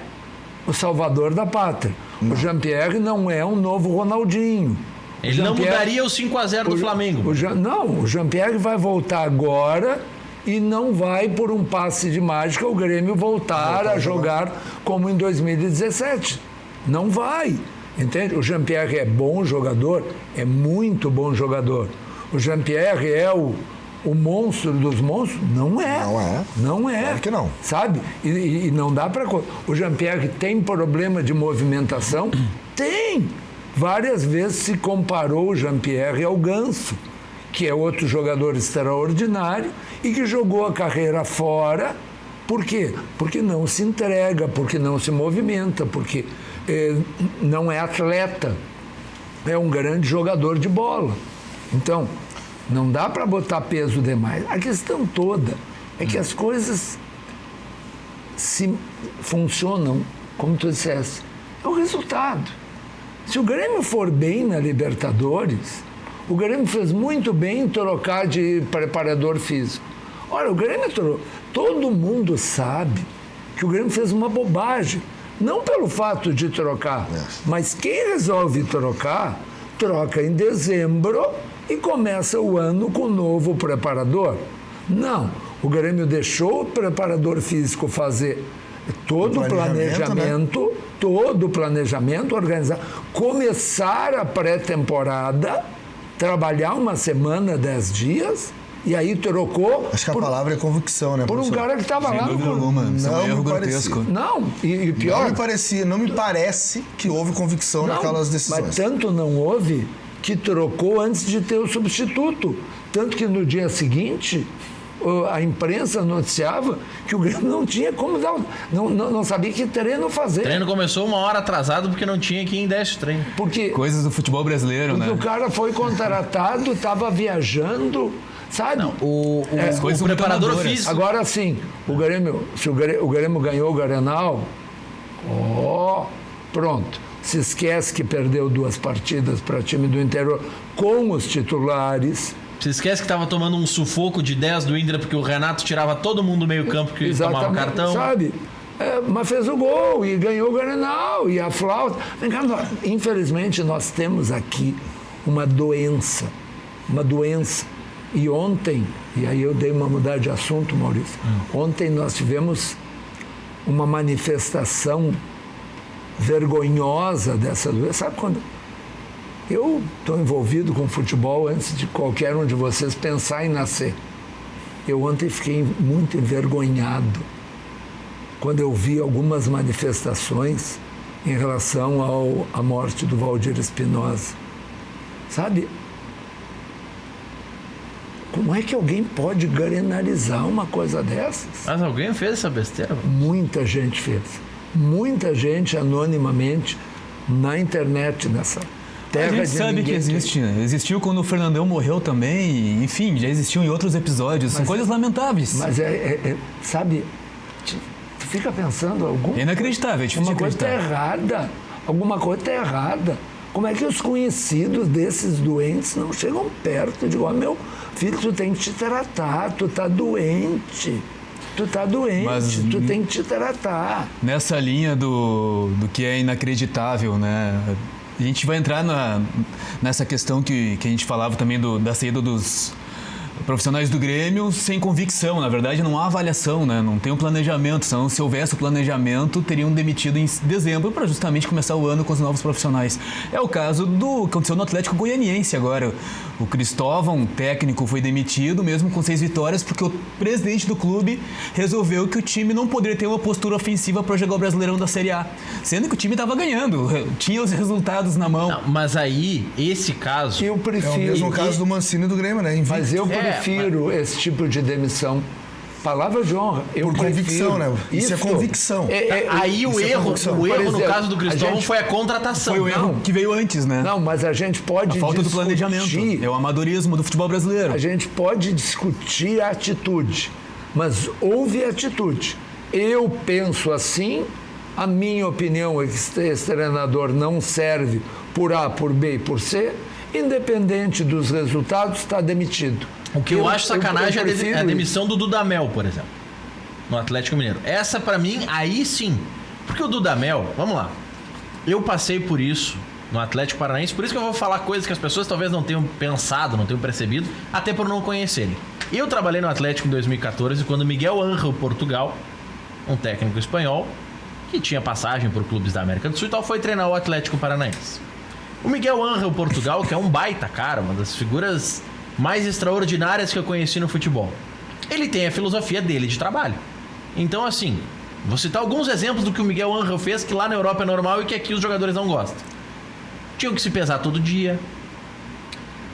o salvador da pátria. Não. O Jean-Pierre não é um novo Ronaldinho. Ele não mudaria o 5-0 do Flamengo. O Jean-Pierre vai voltar agora e não vai, por um passe de mágica, o Grêmio voltar a jogar como em 2017. Não vai, entende? O Jean-Pierre é bom jogador, é muito bom jogador. O Jean-Pierre é o monstro dos monstros? Não é. Não é. Claro que não. Sabe? E não dá para... O Jean-Pierre tem problema de movimentação? Tem! Várias vezes se comparou o Jean-Pierre ao Ganso, que é outro jogador extraordinário e que jogou a carreira fora. Por quê? Porque não se entrega, porque não se movimenta, porque não é atleta. É um grande jogador de bola. Então, não dá para botar peso demais. A questão toda é que as coisas funcionam, como tu disseste, é o resultado. Se o Grêmio for bem na Libertadores, o Grêmio fez muito bem em trocar de preparador físico. Olha, o Grêmio todo mundo sabe que o Grêmio fez uma bobagem. Não pelo fato de trocar, mas quem resolve trocar, troca em dezembro e começa o ano com um novo preparador. Não, o Grêmio deixou o preparador físico fazer todo o planejamento, organizar, começar a pré-temporada, trabalhar uma semana, 10 dias E aí trocou Acho que a palavra é convicção, né, por um professor? cara que estava Sem lá. dúvida alguma. Isso é um Não erro me grotesco. Não, e pior... Não me parece que houve convicção naquelas decisões. Mas tanto não houve que trocou antes de ter o substituto. Tanto que no dia seguinte, a imprensa noticiava que o Grêmio não tinha como dar... Não sabia que treino fazer. O treino começou 1 hora atrasado porque não tinha quem desse o treino. Porque Coisas do futebol brasileiro, né? o cara foi contratado, estava viajando, sabe? O coisas são preparador muito físico. Agora sim, se o Grêmio ganhou o Grenal, pronto. Se esquece que perdeu 2 partidas para time do interior com os titulares. Você esquece que tava tomando um sufoco de 10 do Indra porque o Renato tirava todo mundo do meio campo que tomava cartão. Sabe? Mas fez o gol e ganhou o Grenal e a flauta. Infelizmente nós temos aqui uma doença. E ontem, e aí eu dei uma mudada de assunto, Maurício. Ontem nós tivemos uma manifestação vergonhosa dessa doença. Sabe quando eu estou envolvido com futebol antes de qualquer um de vocês pensar em nascer? Eu ontem fiquei muito envergonhado quando eu vi algumas manifestações em relação à morte do Valdir Espinosa. Sabe? Como é que alguém pode grenalizar uma coisa dessas? Mas alguém fez essa besteira? Muita gente fez. Muita gente anonimamente na internet, nessa terra A gente de sabe ninguém que existe, né? Existiu quando o Fernandão morreu também, enfim, já existiu em outros episódios. São coisas lamentáveis. Mas sabe, tu fica pensando, É inacreditável, é difícil de alguma coisa está acreditar. errada. Alguma coisa está errada. Como é que os conhecidos desses doentes não chegam perto? Digo, meu filho, tu tem que te tratar, tu tá doente. Tu tá doente, Mas, tu tem que te tratar. Nessa linha do que é inacreditável, né? A gente vai entrar nessa questão que a gente falava também da saída dos profissionais do Grêmio sem convicção. Na verdade, não há avaliação, né? Não tem um planejamento. Senão, se houvesse o planejamento, teriam demitido em dezembro para justamente começar o ano com os novos profissionais. É o caso do que aconteceu no Atlético Goianiense agora. O Cristóvão, técnico, foi demitido, mesmo com 6 vitórias, porque o presidente do clube resolveu que o time não poderia ter uma postura ofensiva para jogar o Brasileirão da Série A. Sendo que o time estava ganhando, tinha os resultados na mão. Não, mas aí, esse caso... Eu É o prefiro... mesmo caso do Mancini e do Grêmio, né? Invicto. Mas eu prefiro esse tipo de demissão. Palavra de honra. Eu Por prefiro. convicção, né? Isso é convicção. Aí o isso é erro convicção. no Por exemplo, caso do Cristóvão a gente- foi a contratação. Foi o erro que veio antes, né? Não, mas a gente pode A falta do discutir, planejamento. É o amadorismo do futebol brasileiro. a gente pode discutir a atitude, mas houve atitude. Eu penso assim, a minha opinião é que esse treinador não serve por A, por B e por C, independente dos resultados, está demitido. O que eu acho sacanagem eu prefiro é a demissão do Dudamel, por exemplo, no Atlético Mineiro. Essa, pra mim, aí sim. Porque o Dudamel, vamos lá, eu passei por isso no Atlético Paranaense, por isso que eu vou falar coisas que as pessoas talvez não tenham pensado, não tenham percebido, até por não conhecerem. Eu trabalhei no Atlético em 2014, quando Miguel Ángel Portugal, um técnico espanhol, que tinha passagem por clubes da América do Sul e tal, foi treinar o Atlético Paranaense. O Miguel Ángel Portugal, que é um baita cara, uma das figuras mais extraordinárias que eu conheci no futebol. Ele tem a filosofia dele de trabalho. Então, assim, vou citar alguns exemplos do que o Miguel Ángel fez, que lá na Europa é normal e que aqui os jogadores não gostam. Tinham que se pesar todo dia.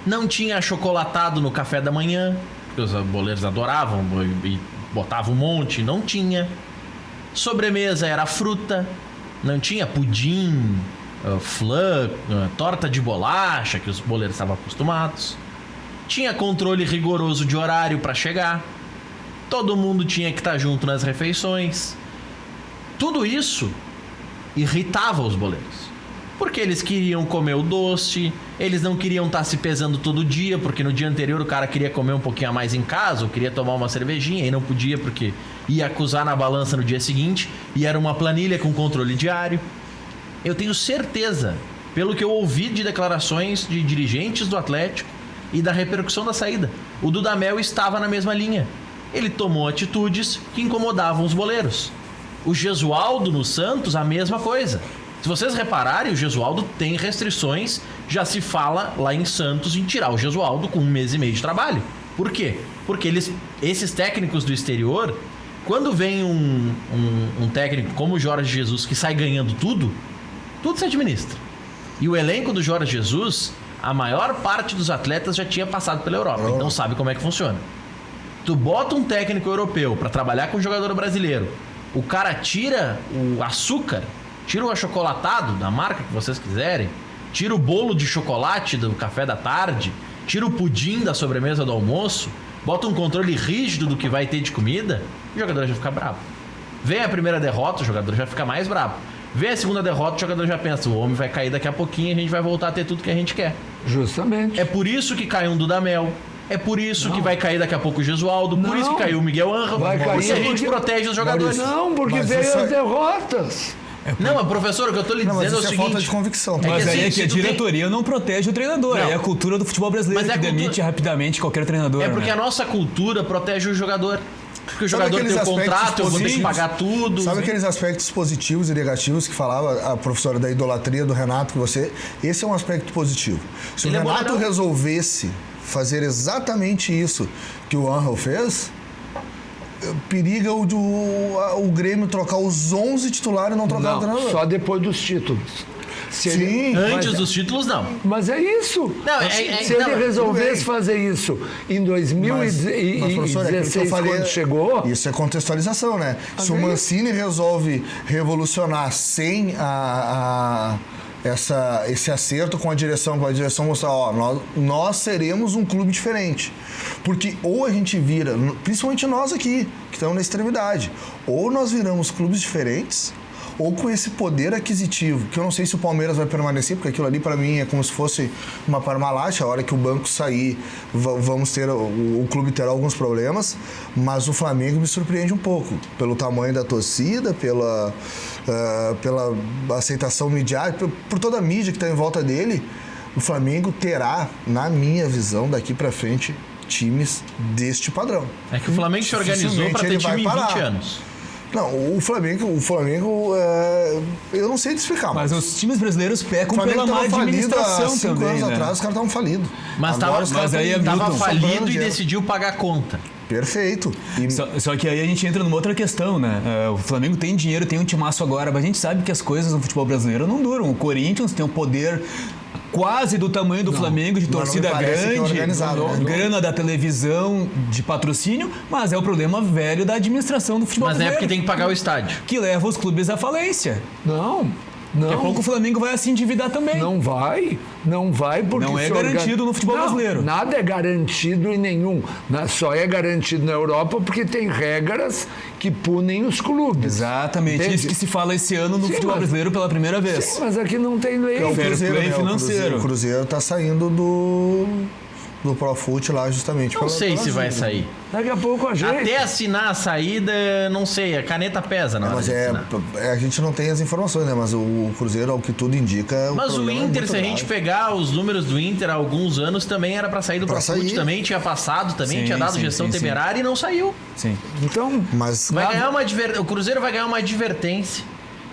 Não tinha achocolatado no café da manhã, porque os boleiros adoravam e botavam um monte. Não tinha. Sobremesa era fruta. Não tinha pudim, flan, torta de bolacha, que os boleiros estavam acostumados. Tinha controle rigoroso de horário para chegar. Todo mundo tinha que estar junto nas refeições. Tudo isso irritava os boleiros. Porque eles queriam comer o doce, eles não queriam estar se pesando todo dia, porque no dia anterior o cara queria comer um pouquinho a mais em casa, ou queria tomar uma cervejinha, e não podia porque ia acusar na balança no dia seguinte, e era uma planilha com controle diário. Eu tenho certeza, pelo que eu ouvi de declarações de dirigentes do Atlético, e da repercussão da saída, o Dudamel estava na mesma linha. Ele tomou atitudes que incomodavam os boleiros. O Gesualdo no Santos, a mesma coisa. Se vocês repararem, o Gesualdo tem restrições. Já se fala lá em Santos em tirar o Gesualdo com 1 mês e meio de trabalho. Por quê? Porque esses técnicos do exterior, quando vem um técnico como o Jorge Jesus, que sai ganhando tudo se administra. E o elenco do Jorge Jesus, a maior parte dos atletas já tinha passado pela Europa, então sabe como é que funciona. Tu bota um técnico europeu para trabalhar com um jogador brasileiro, o cara tira o açúcar, tira o achocolatado da marca que vocês quiserem, tira o bolo de chocolate do café da tarde, tira o pudim da sobremesa do almoço, bota um controle rígido do que vai ter de comida, o jogador já fica bravo. Vem a primeira derrota, o jogador já fica mais bravo. Vem a segunda derrota, o jogador já pensa, o homem vai cair daqui a pouquinho e a gente vai voltar a ter tudo que a gente quer. Justamente. É por isso que cai um Dudamel. É por isso que vai cair daqui a pouco o Gesualdo. Por isso que caiu o Miguel Angel. Vai cair porque a gente protege os jogadores. Não, porque Mas veio isso as é- derrotas. Não, professor, o que eu tô lhe Não, mas dizendo é o isso é seguinte... falta de convicção. Mas que aí assim, é que se a tu tem- diretoria não protege o treinador. Não. É a cultura do futebol brasileiro Mas é que a cultura- demite rapidamente qualquer treinador. É porque né? a nossa cultura protege o jogador. Porque o Sabe jogador tem aqueles o contrato, aspectos eu vou ter que positivos? pagar tudo. Sabe aqueles aspectos positivos e negativos que falava a professora da idolatria do Renato, que você... Esse é um aspecto positivo. Se Ele é o Renato boladão. resolvesse fazer exatamente isso que o Angel fez, periga o Grêmio trocar os 11 titulares e não trocar o Não, treinador. só depois dos títulos. Se Sim. ele- Antes mas- dos títulos, não. Mas é isso. Não, Se não, ele tudo resolvesse bem. fazer isso em Mas, 2016, professor, é aquilo que eu falei, quando chegou, isso é contextualização, né? Se o é Mancini resolve revolucionar sem esse acerto com a direção mostrar, ó, nós seremos um clube diferente. Porque ou a gente vira, principalmente nós aqui, que estamos na extremidade, ou nós viramos clubes diferentes, ou com esse poder aquisitivo, que eu não sei se o Palmeiras vai permanecer, porque aquilo ali para mim é como se fosse uma Parmalat, a hora que o banco sair, vamos ter, o clube terá alguns problemas, mas o Flamengo me surpreende um pouco, pelo tamanho da torcida, pela aceitação midiática, por toda a mídia que está em volta dele. O Flamengo terá, na minha visão, daqui para frente, times deste padrão. É que o Flamengo se organizou para ter Dificilmente ele time vai em 20 parar. anos. Não, o Flamengo, eu não sei te explicar, Mas os times brasileiros o pecam Flamengo pela má estava falido há administração 5 também, anos né? atrás, os caras estavam falidos. Mas Agora os caras aí é tão Tava Milton, falido sobrando e dinheiro. decidiu pagar a conta. Perfeito. E Só que aí a gente entra numa outra questão, né? O Flamengo tem dinheiro, tem um timaço agora, mas a gente sabe que as coisas no futebol brasileiro não duram. O Corinthians tem um poder quase do tamanho do Flamengo, de mas não me torcida parece que é grande, organizado, né? grana da televisão, de patrocínio, mas é o problema velho da administração do futebol Mas é brasileiro. porque tem que pagar o estádio. Que leva os clubes à falência. Daqui a pouco o Flamengo vai se endividar também. não vai porque Não é se garantido no futebol brasileiro. Nada é garantido em nenhum. Só é garantido na Europa porque tem regras que punem os clubes. Exatamente. Entende? Isso que se fala esse ano no Sim, futebol mas- brasileiro pela primeira vez. Sim, mas aqui não tem lei. é o Fair Cruzeiro, play né? financeiro. O Cruzeiro tá saindo do Profut lá justamente. Não sei se vai sair. Daqui a pouco a gente... Até assinar a saída, não sei, a caneta pesa na hora Mas de assinar. a gente não tem as informações, né? Mas o Cruzeiro, ao que tudo indica... Mas o problema é Inter, muito se a gente grave. pegar os números do Inter há alguns anos, também era pra sair do Pra Profut, sair. também tinha passado, também Sim, tinha dado sim, gestão sim, sim. temerária e não saiu. Sim. Então, Mas Vai ganhar o Cruzeiro vai ganhar uma advertência.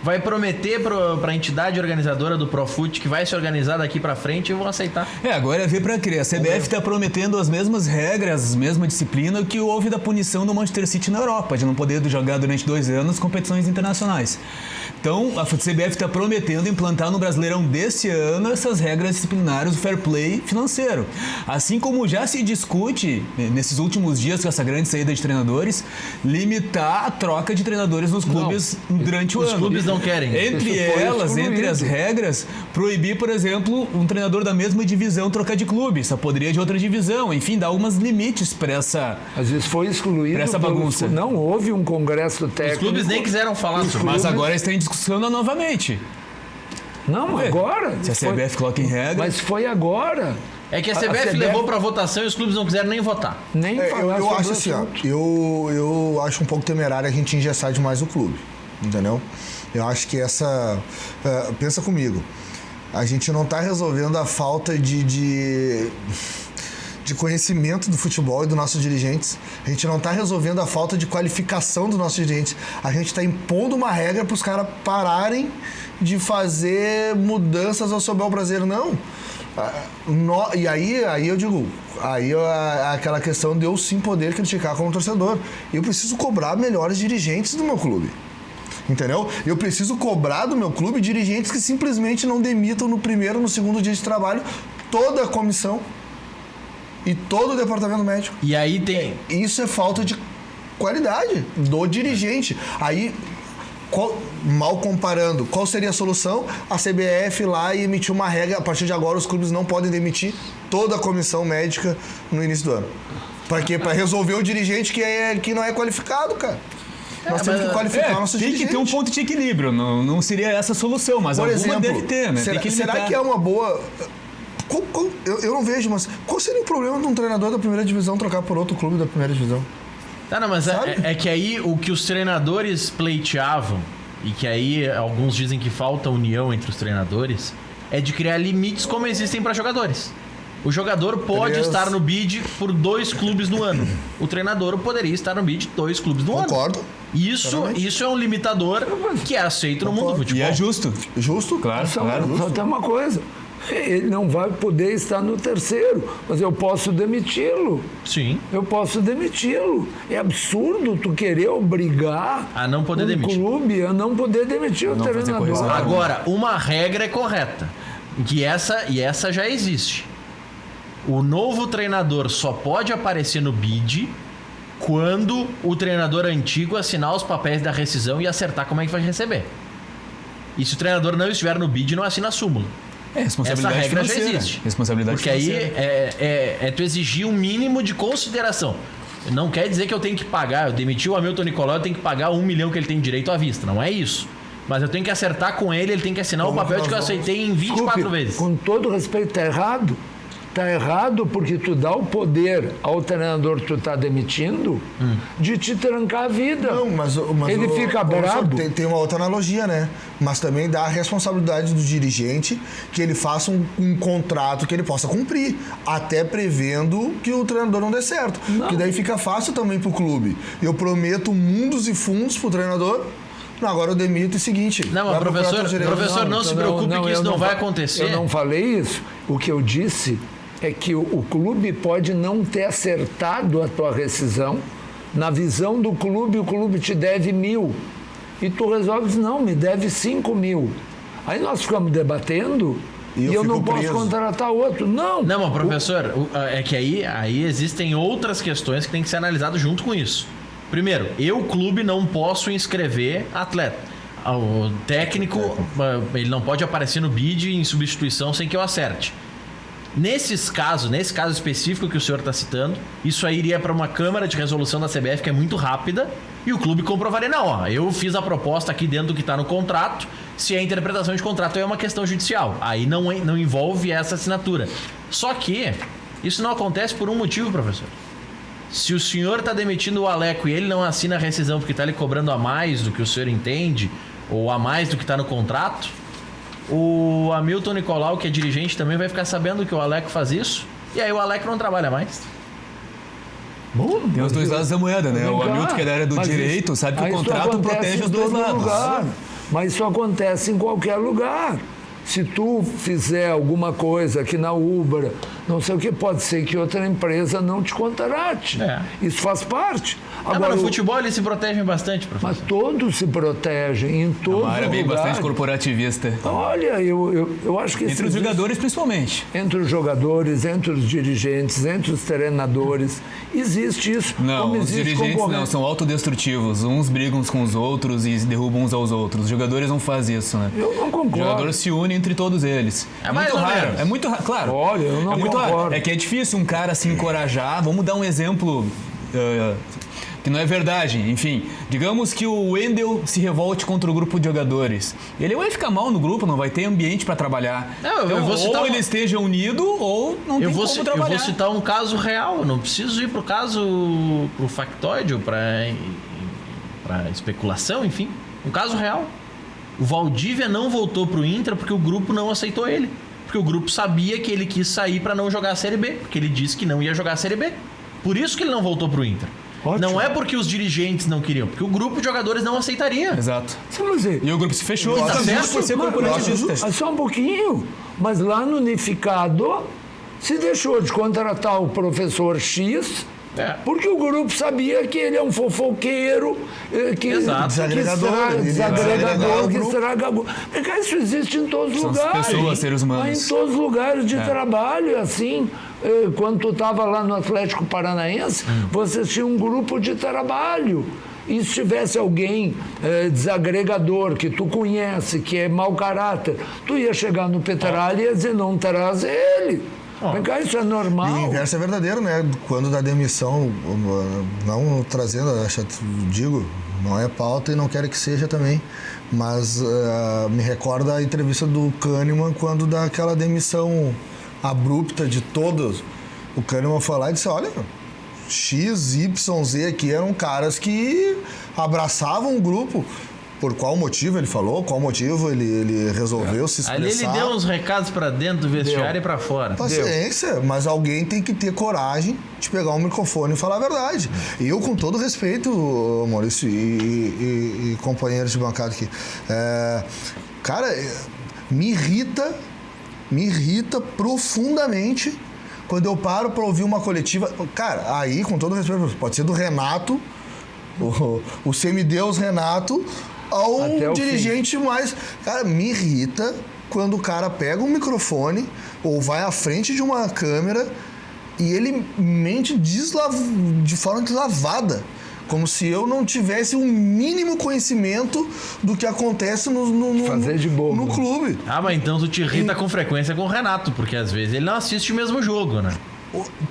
Vai prometer pra entidade organizadora do Profut que vai se organizar daqui pra frente e vão aceitar. Agora é ver pra crer. A CBF está prometendo as mesmas regras, a mesma disciplina que houve da punição do Manchester City na Europa, de não poder jogar durante 2 anos competições internacionais. Então, a CBF está prometendo implantar no Brasileirão desse ano essas regras disciplinares do fair play financeiro. Assim como já se discute, nesses últimos dias, com essa grande saída de treinadores, limitar a troca de treinadores nos clubes durante o Os ano. clubes não querem. Entre Isso foi elas, excluído. entre as regras, proibir, por exemplo, um treinador da mesma divisão trocar de clube, só poderia de outra divisão, enfim, dar alguns limites para essa... às vezes foi excluído. Pra essa pelo- bagunça. Não houve um congresso técnico. Os clubes nem quiseram falar sobre Mas isso. agora está em discussão novamente. Não, Ué, agora. se a Foi- CBF coloca em regra... Mas foi agora. É que a A CBF CBF levou pra votação e os clubes não quiseram nem votar. Nem falar eu sobre acho o assim, ó, assunto. eu acho um pouco temerário a gente engessar demais o clube, entendeu? Eu acho que pensa comigo, a gente não está resolvendo a falta de conhecimento do futebol e dos nossos dirigentes. A gente não está resolvendo a falta de qualificação dos nossos dirigentes. A gente está impondo uma regra para os caras pararem de fazer mudanças ao futebol brasileiro. Não. E aí eu digo, aquela questão de eu sim poder criticar como torcedor. Eu preciso cobrar melhores dirigentes do meu clube. Entendeu? Eu preciso cobrar do meu clube dirigentes que simplesmente não demitam no primeiro, no segundo dia de trabalho toda a comissão e todo o departamento médico. E aí tem... Isso é falta de qualidade do dirigente. Aí, mal comparando, qual seria a solução? A CBF lá e emitir uma regra, a partir de agora os clubes não podem demitir toda a comissão médica no início do ano. Para quê? Para resolver o dirigente que não é qualificado, cara. Nós temos que qualificar nossos dirigentes. Tem que ter um ponto de equilíbrio. Não seria essa a solução, mas por alguma exemplo, deve ter, né? Será que é uma boa... Eu não vejo, mas qual seria o problema de um treinador da primeira divisão trocar por outro clube da primeira divisão? Tá, não, mas é que aí o que os treinadores pleiteavam, e que aí alguns dizem que falta união entre os treinadores, é de criar limites como existem para jogadores. O jogador pode estar no bid por 2 clubes no ano. O treinador poderia estar no bid de 2 clubes no ano. Concordo. Isso é um limitador que é aceito no mundo do futebol. E é justo. Justo? Claro, claro. Só tem uma coisa. Ele não vai poder estar no terceiro, mas eu posso demiti-lo. Sim. Eu posso demiti-lo. É absurdo tu querer obrigar a não poder demitir. Clube a não poder demitir o treinador. Agora, uma regra é correta, que essa já existe. O novo treinador só pode aparecer no bid quando o treinador antigo assinar os papéis da rescisão e acertar como é que vai receber. E se o treinador não estiver no bid, não assina a súmula. Responsabilidade essa regra financeira. já existe. Responsabilidade porque financeira. aí é tu exigir um mínimo de consideração. Não quer dizer que eu tenho que pagar. Eu demiti o Hamilton Nicolau, eu tenho que pagar 1 milhão que ele tem direito à vista. Não é isso. Mas eu tenho que acertar com ele tem que assinar o papel de que eu aceitei em 24 vezes. Com todo respeito, tá errado. Tá errado porque tu dá o poder ao treinador que tu tá demitindo de te trancar a vida. Não, mas ele fica bravo. Tem uma outra analogia, né? Mas também dá a responsabilidade do dirigente que ele faça um contrato que ele possa cumprir, até prevendo que o treinador não dê certo. Porque daí fica fácil também pro clube. Eu prometo mundos e fundos pro treinador. Não, agora eu demito o seguinte. Não, mas professor, não se preocupe que isso não vai acontecer. Eu não falei isso. O que eu disse é que o clube pode não ter acertado a tua rescisão. Na visão do clube, o clube te deve 1.000. E tu resolves, não, me deve 5.000. Aí nós ficamos debatendo e eu não posso contratar outro. Não, mas professor, é que aí existem outras questões que tem que ser analisadas junto com isso. Primeiro, eu, clube, não posso inscrever atleta. O técnico, ele não pode aparecer no bid em substituição sem que eu acerte. Nesse caso específico que o senhor está citando, isso aí iria para uma câmara de resolução da CBF que é muito rápida e o clube comprovaria, eu fiz a proposta aqui dentro do que está no contrato, se a interpretação de contrato é uma questão judicial, aí não envolve essa assinatura. Só que isso não acontece por um motivo, professor. Se o senhor está demitindo o Aleco e ele não assina a rescisão porque está lhe cobrando a mais do que o senhor entende, ou a mais do que está no contrato, o Hamilton Nicolau, que é dirigente, também vai ficar sabendo que o Aleco faz isso, e aí o Aleco não trabalha mais. Tem os dois lados da moeda, né? O Hamilton, que é da área do direito, sabe que o contrato protege os dois lados. Mas isso acontece em qualquer lugar. Se tu fizer alguma coisa aqui na Ubra, não sei o que, pode ser que outra empresa não te contrate. Isso faz parte. Agora, mas no futebol eles se protegem bastante, professor. Mas todos se protegem, em todos os lugares. É bem bastante corporativista. Olha, eu acho que... Entre os jogadores, principalmente. Entre os jogadores, entre os dirigentes, entre os treinadores. Existe isso. Não, os dirigentes não, são autodestrutivos. Uns brigam uns com os outros e derrubam uns aos outros. Os jogadores não fazem isso, né? Eu não concordo. Os jogadores se unem entre todos eles. É muito raro. É muito raro, claro. Olha, eu não muito concordo. raro. É que é difícil um cara se encorajar. Vamos dar um exemplo... que não é verdade, enfim, digamos que o Wendel se revolte contra o grupo de jogadores, ele vai ficar mal no grupo, não vai ter ambiente para trabalhar. Ou ele esteja unido ou não tem como trabalhar. Eu vou citar um caso real, não preciso ir pro factoide ou para especulação, enfim, um caso real. O Valdívia não voltou pro Inter porque o grupo não aceitou ele, porque o grupo sabia que ele quis sair para não jogar a Série B, porque ele disse que não ia jogar a Série B. Por isso que ele não voltou pro Inter. Ótimo. Não é porque os dirigentes não queriam, porque o grupo de jogadores não aceitaria. Exato. Sim, mas E o grupo se fechou, Tá justamente certo? por ser corporativista. Só um pouquinho. Mas lá no Unificado se deixou de contratar o professor X, porque o grupo sabia que ele é um fofoqueiro, que Exato. desagregador, que estraga. Porque isso existe em todos os São lugares. pessoas, seres humanos. Em todos os lugares de trabalho, assim. Quando tu estava lá no Atlético Paranaense, vocês tinham um grupo de trabalho. E se tivesse alguém desagregador, que tu conhece, que é mau caráter, tu ia chegar no Petralha e ia dizer, não traz ele. Porque isso é normal. E o inverso é verdadeiro, né? Quando da demissão, não trazendo, digo, não é pauta e não quero que seja também, mas me recorda a entrevista do Kahneman quando daquela demissão abrupta de todos. O Kahneman foi lá e disse, olha, X, Y, Z aqui eram caras que abraçavam o grupo. Por qual motivo ele falou, qual motivo ele resolveu se expressar. Ali ele deu uns recados pra dentro do vestiário e pra fora. Paciência, mas alguém tem que ter coragem de pegar um microfone e falar a verdade. E eu, com todo respeito, Maurício e companheiros de bancada aqui, cara, me irrita profundamente quando eu paro pra ouvir uma coletiva. Cara, aí, com todo respeito, pode ser do Renato, o semideus Renato, ao Até o dirigente mais... Cara, me irrita quando o cara pega um microfone ou vai à frente de uma câmera e ele mente de forma deslavada. Como se eu não tivesse um mínimo conhecimento do que acontece Fazer de bobo. no clube. Ah, mas então tu te irrita com frequência com o Renato, porque às vezes ele não assiste o mesmo jogo, né?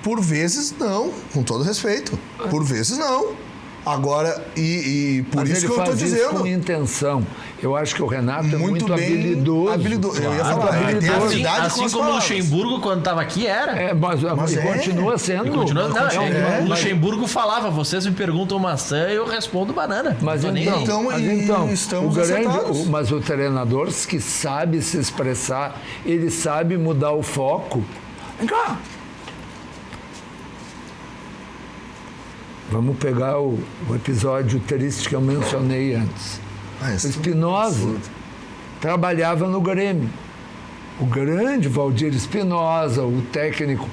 Por vezes não, com todo respeito. Por vezes não. Agora, e por Mas isso ele que eu tô faz isso dizendo. com intenção. Eu acho que o Renato é muito bem habilidoso. Eu ia falar, ele tem habilidade Assim com as como o palavras. Luxemburgo, quando tava aqui, era. Mas é. continua sendo. Continua, não, mas- Luxemburgo falava, vocês me perguntam maçã e eu respondo banana. Mas Não tô nem então, aí. estamos acertados. mas o treinador que sabe se expressar, ele sabe mudar o foco. Vem cá. Vamos pegar o episódio triste que eu mencionei antes. O Espinosa trabalhava no Grêmio. O grande Valdir Espinosa, o técnico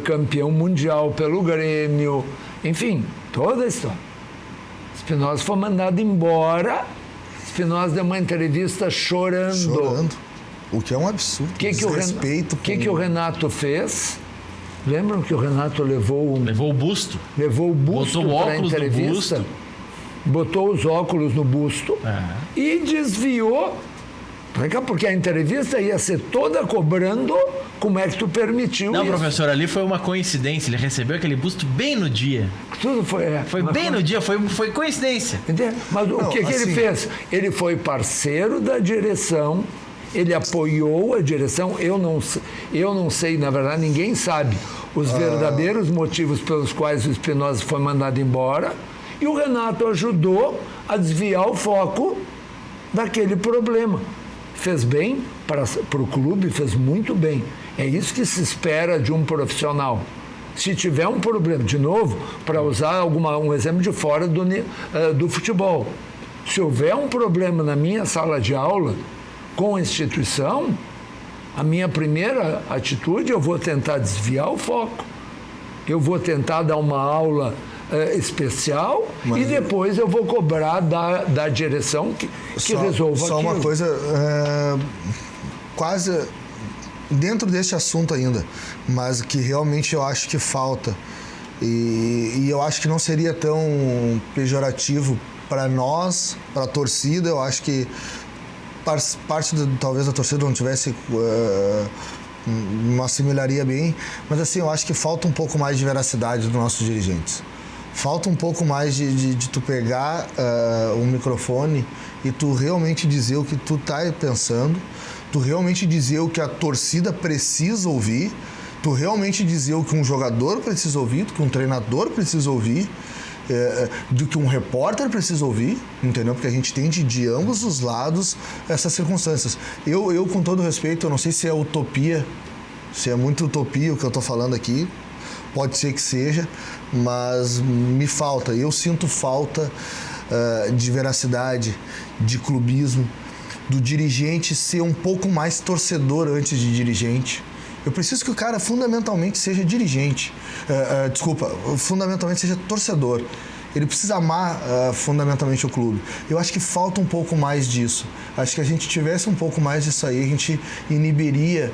campeão mundial pelo Grêmio, enfim, toda a história. Espinosa foi mandado embora. Espinosa deu uma entrevista chorando. O que é um absurdo. O que o Renato fez? Lembram que o Renato levou Levou o busto. o busto Botou o para a óculos no entrevista? busto. Botou os óculos no busto e desviou. Porque a entrevista ia ser toda cobrando como é que tu permitiu Não, isso. professor, ali foi uma coincidência. Ele recebeu aquele busto bem no dia. Tudo foi... Foi bem no dia, foi coincidência. Entende? Mas o que ele assim- fez? Ele foi parceiro da direção, ele apoiou a direção. Eu não sei, na verdade, ninguém sabe os verdadeiros motivos pelos quais o Espinosa foi mandado embora. E o Renato ajudou a desviar o foco daquele problema. Fez bem para o clube, fez muito bem. É isso que se espera de um profissional. Se tiver um problema, de novo, para usar um exemplo de fora do futebol, se houver um problema na minha sala de aula com a instituição, a minha primeira atitude, eu vou tentar desviar o foco. Eu vou tentar dar uma aula especial e depois eu vou cobrar da direção que resolva só aquilo. uma coisa, quase dentro desse assunto ainda, mas que realmente eu acho que falta e eu acho que não seria tão pejorativo para nós, para a torcida. Eu acho que parte talvez da torcida não tivesse não assimilaria bem, mas assim, eu acho que falta um pouco mais de veracidade dos nossos dirigentes. Falta um pouco mais de tu pegar um microfone e tu realmente dizer o que tu tá pensando, tu realmente dizer o que a torcida precisa ouvir, tu realmente dizer o que um jogador precisa ouvir, o que um treinador precisa ouvir, do que um repórter precisa ouvir, entendeu? Porque a gente tem de ambos os lados essas circunstâncias. Eu, com todo respeito, eu não sei se é utopia, se é muito utopia o que eu tô falando aqui, pode ser que seja, mas me falta. Eu sinto falta de veracidade, de clubismo, do dirigente ser um pouco mais torcedor antes de dirigente. Eu preciso que o cara fundamentalmente seja dirigente. Fundamentalmente seja torcedor. Ele precisa amar fundamentalmente o clube. Eu acho que falta um pouco mais disso. Acho que a gente tivesse um pouco mais disso aí, a gente inibiria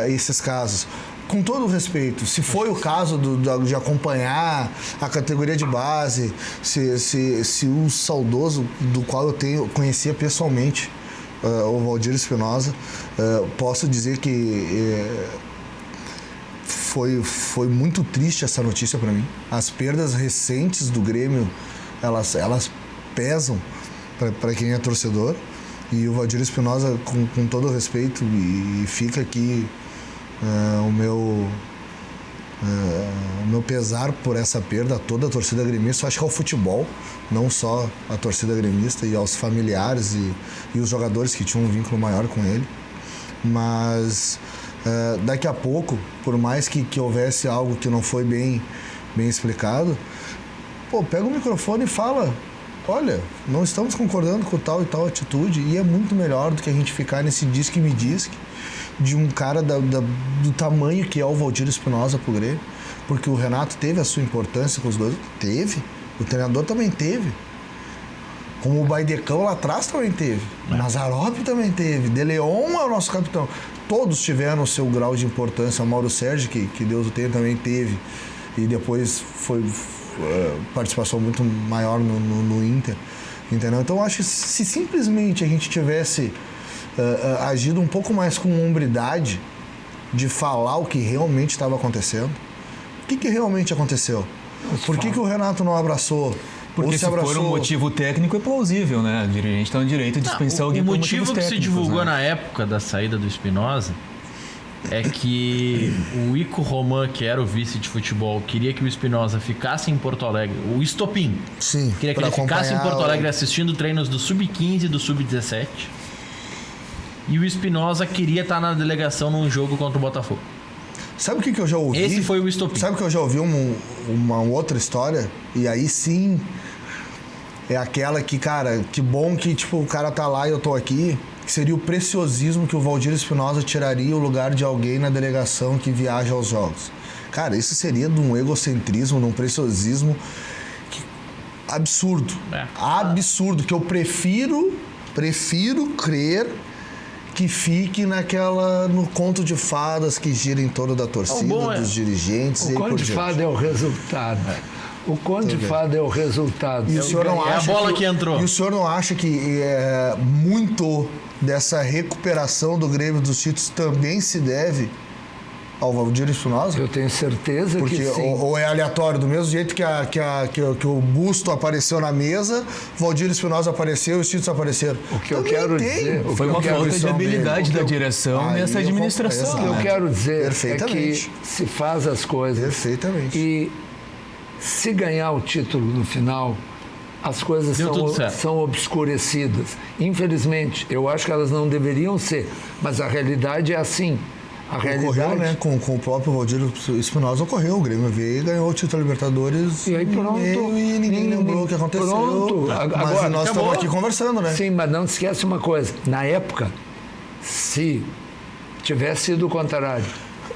esses casos. Com todo o respeito, se foi o caso de acompanhar a categoria de base, se o saudoso, do qual eu conhecia pessoalmente, o Valdir Espinosa, posso dizer que foi muito triste essa notícia para mim. As perdas recentes do Grêmio, elas pesam para quem é torcedor. E o Valdir Espinosa, com todo o respeito, e fica aqui o meu pesar por essa perda a toda a torcida gremista. Eu acho que ao futebol, não só a torcida gremista, e aos familiares e os jogadores que tinham um vínculo maior com ele. Mas daqui a pouco, por mais que houvesse algo que não foi bem explicado, pega o microfone e fala: olha, não estamos concordando com tal e tal atitude, e é muito melhor do que a gente ficar nesse disque-me-disque de um cara do tamanho que é o Valdir Espinosa pro Grêmio, porque o Renato teve a sua importância com os dois, teve, o treinador também teve, como o Baidecão lá atrás também teve, Mazzaropi também teve, De Leon é o nosso capitão, todos tiveram o seu grau de importância. O Mauro Sérgio, que Deus o tenha, também teve, e depois foi participação muito maior no Inter, entendeu? Então acho que se simplesmente a gente tivesse agido um pouco mais com hombridade de falar o que realmente estava acontecendo, o que realmente aconteceu? Por que o Renato não abraçou? Porque se for um motivo técnico é plausível, né? O dirigente está no direito de dispensar alguém por motivos técnicos. O motivo que se divulgou na época da saída do Espinosa é que o Ico Roman, que era o vice de futebol, queria que o Espinosa ficasse em Porto Alegre. O Estopim. Sim. Queria que ele ficasse em Porto Alegre assistindo treinos do Sub-15 e do Sub-17. E o Espinosa queria estar na delegação num jogo contra o Botafogo. Sabe o que eu já ouvi? Esse foi o estopim. Sabe que eu já ouvi uma outra história? E aí sim, é aquela que, cara, que bom que tipo, o cara tá lá e eu tô aqui. Que seria o preciosismo que o Valdir Espinosa tiraria o lugar de alguém na delegação que viaja aos jogos. Cara, isso seria de um egocentrismo, de um preciosismo absurdo. Absurdo, que eu prefiro crer que fique no conto de fadas que gira em torno da torcida, dos dirigentes. O conto de fada é o resultado. O conto de fada é o resultado. E o senhor não acha a bola que entrou. E o senhor não acha que muito dessa recuperação do Grêmio dos títulos também se deve ao Valdir Espinosa? Eu tenho certeza que sim. Ou é aleatório, do mesmo jeito que o busto apareceu na mesa, Valdir Espinosa apareceu e os títulos apareceram. O que eu quero dizer... Foi uma falta de habilidade da direção nessa administração. O que eu quero dizer é que se faz as coisas... Perfeitamente. E se ganhar o título no final, as coisas são obscurecidas. Infelizmente, eu acho que elas não deveriam ser, mas a realidade é assim. Ocorreu, né? Com o próprio Valdir Espinosa ocorreu. O Grêmio veio e ganhou o título da Libertadores. E aí pronto. E ninguém lembrou o que aconteceu. Pronto. Agora, nós estamos aqui conversando, né? Sim, mas não esquece uma coisa. Na época, se tivesse sido o contrário,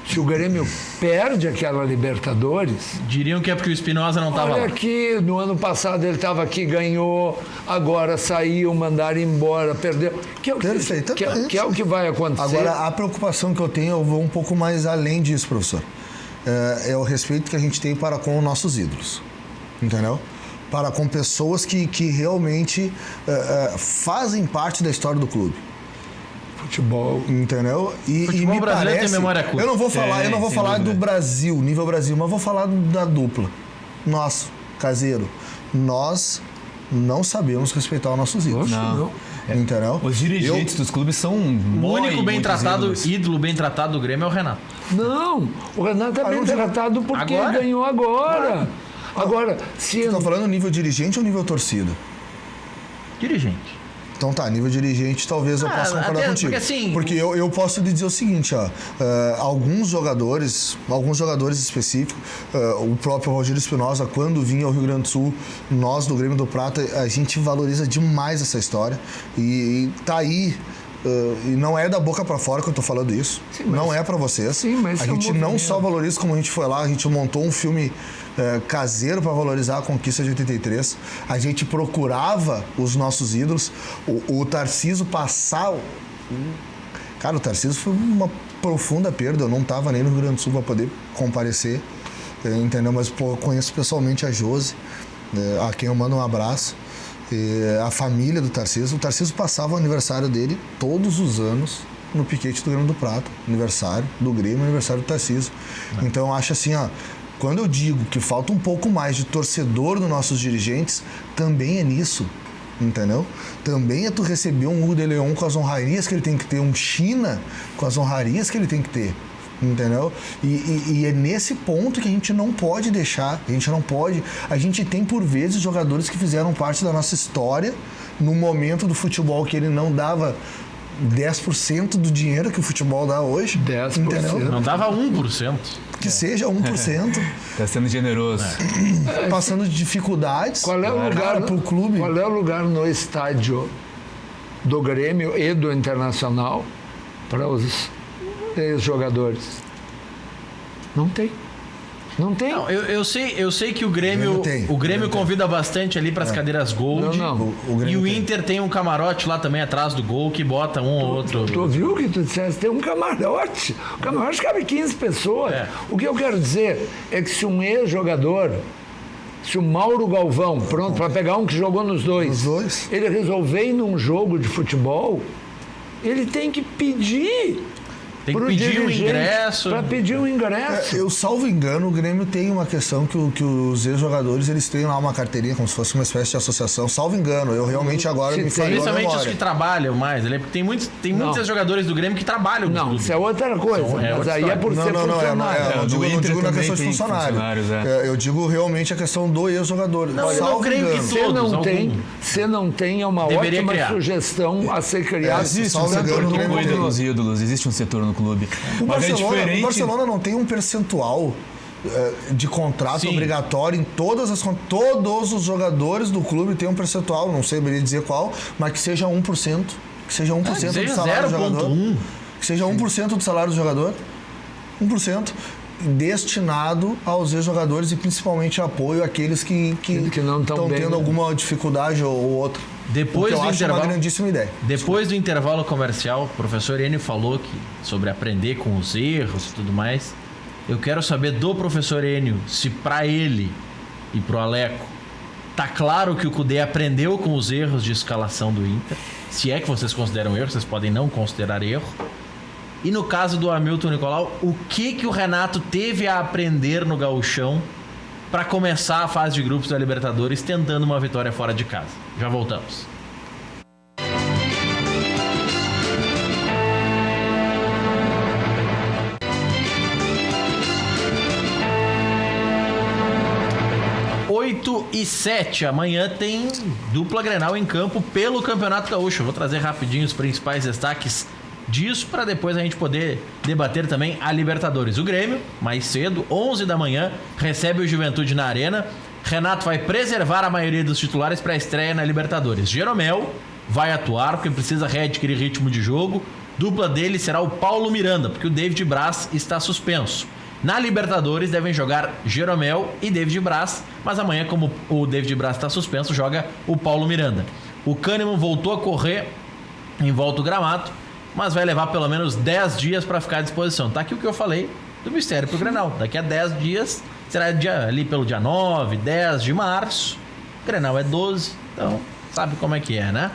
se o Grêmio perde aquela Libertadores... Diriam que é porque o Espinosa não estava lá. Olha aqui, no ano passado ele estava aqui, ganhou, agora saiu, mandaram embora, perdeu. Perfeitamente. Que é o que vai acontecer. Agora, a preocupação que eu tenho, eu vou um pouco mais além disso, professor. É o respeito que a gente tem para com os nossos ídolos. Entendeu? Para com pessoas que realmente fazem parte da história do clube. Futebol, entendeu? Futebol e me brasileiro parece, tem memória curta. Eu não vou falar do Brasil, nível Brasil, mas vou falar da dupla. Nosso, caseiro. Nós não sabemos respeitar os nossos ídolos. Não. Entendeu? Os dirigentes dos clubes são o único ídolo bem tratado do Grêmio é o Renato. Não, o Renato é bem tratado porque ganhou agora. Agora, se... Você está falando nível dirigente ou nível torcida? Dirigente. Então tá, nível dirigente, talvez eu possa concordar até, contigo. porque assim- Porque eu posso lhe dizer o seguinte, ó. Alguns jogadores específicos, o próprio Rogério Espinosa, quando vinha ao Rio Grande do Sul, nós do Grêmio do Prata, a gente valoriza demais essa história. E tá aí. E não é da boca pra fora que eu tô falando isso. Sim, mas- não é pra vocês. Sim, mas a é um gente não movimento. só valoriza como a gente foi lá, a gente montou um filme caseiro pra valorizar a conquista de 83. A gente procurava os nossos ídolos. O Tarcísio passar. Cara, o Tarcísio foi uma profunda perda. Eu não tava nem no Rio Grande do Sul pra poder comparecer. Entendeu? Mas pô, eu conheço pessoalmente a Josi, a quem eu mando um abraço. A família do Tarcísio. O Tarcísio passava o aniversário dele todos os anos no piquete do Grêmio do Prata. Aniversário do Grêmio, aniversário do Tarcísio. Então eu acho assim, ó, quando eu digo que falta um pouco mais de torcedor dos nossos dirigentes, também é nisso. Entendeu? Também é tu receber um Hugo de Leon com as honrarias que ele tem que ter, um China com as honrarias que ele tem que ter. Entendeu? E é nesse ponto que a gente não pode deixar, a gente não pode. A gente tem, por vezes, jogadores que fizeram parte da nossa história no momento do futebol que ele não dava 10% do dinheiro que o futebol dá hoje. 10%. Entendeu? Não dava 1%. Que seja 1%, Tá sendo generoso. passando dificuldades. Qual é o lugar cara, pro clube. Qual é o lugar no estádio do Grêmio e do Internacional para os ex-jogadores? Não tem. Não tem. Não, eu sei que o Grêmio convida bastante ali para as cadeiras Gold. Não. O Grêmio E o tem. Inter tem um camarote lá também atrás do gol que bota um ou outro. Tu viu que tu disseste? Tem um camarote. O camarote cabe 15 pessoas. É. O que eu quero dizer é que se um ex-jogador, se o Mauro Galvão, pronto, para pegar um que jogou nos dois, ele resolver ir num jogo de futebol, ele tem que pedir. Tem que pedir um ingresso. Para pedir um ingresso. Eu salvo engano, o Grêmio tem uma questão que os ex-jogadores eles têm lá uma carteirinha como se fosse uma espécie de associação. Salvo engano, eu realmente agora Se me tem- falhou a Principalmente os memória. que trabalham mais, né? Porque tem muitos Não. jogadores do Grêmio que trabalham no Não, clube. isso é outra coisa. São- é mas outra aí é história. por ser Não, funcionário. eu No digo, não Inter digo na também questão de tem funcionário. funcionários, Eu digo realmente a questão do ex-jogador. Não, eu Salvo não creio que engano. Se todos, não algum. tem, se não tem, é uma Deveria ótima criar. sugestão a ser criada. Existe, Tanto salvo engano, no o Grêmio Grêmio tem. Cuida dos ídolos, existe um setor no clube. O Mas é Barcelona, diferente. o Barcelona não tem um percentual de contrato Sim. obrigatório em todos os jogadores do clube têm um percentual, não sei dizer qual, mas que seja 1%. Que seja 1% seja do salário do jogador. 0,1. Que seja 1% do salário do jogador. 1%. Destinado aos ex-jogadores e principalmente apoio àqueles que não tão estão bem, tendo né? alguma dificuldade ou outra. Depois O que eu do acho intervalo- uma grandíssima ideia. Depois do intervalo comercial, o professor Enio falou sobre aprender com os erros e tudo mais. Eu quero saber do professor Enio se para ele e pro Aleco tá claro que o Cudê aprendeu com os erros de escalação do Inter. Se é que vocês consideram erro, vocês podem não considerar erro. E no caso do Hamilton Nicolau, o que o Renato teve a aprender no Gauchão para começar a fase de grupos da Libertadores tentando uma vitória fora de casa? Já voltamos. E 7, amanhã tem dupla Grenal em campo pelo Campeonato Gaúcho. Eu vou trazer rapidinho os principais destaques disso para depois a gente poder debater também a Libertadores. O Grêmio, mais cedo, 11 da manhã, recebe o Juventude na Arena. Renato vai preservar a maioria dos titulares para a estreia na Libertadores. Jeromel vai atuar porque precisa readquirir ritmo de jogo. Dupla dele será o Paulo Miranda, porque o David Braz está suspenso. Na Libertadores devem jogar Jeromel e David Braz, mas amanhã, como o David Braz está suspenso, joga o Paulo Miranda. O Kahneman voltou a correr em volta do gramado, mas vai levar pelo menos 10 dias para ficar à disposição. Tá aqui o que eu falei do mistério pro Grenal. Daqui a 10 dias, será ali pelo dia 9, 10 de março. O Grenal é 12, então sabe como é que é, né?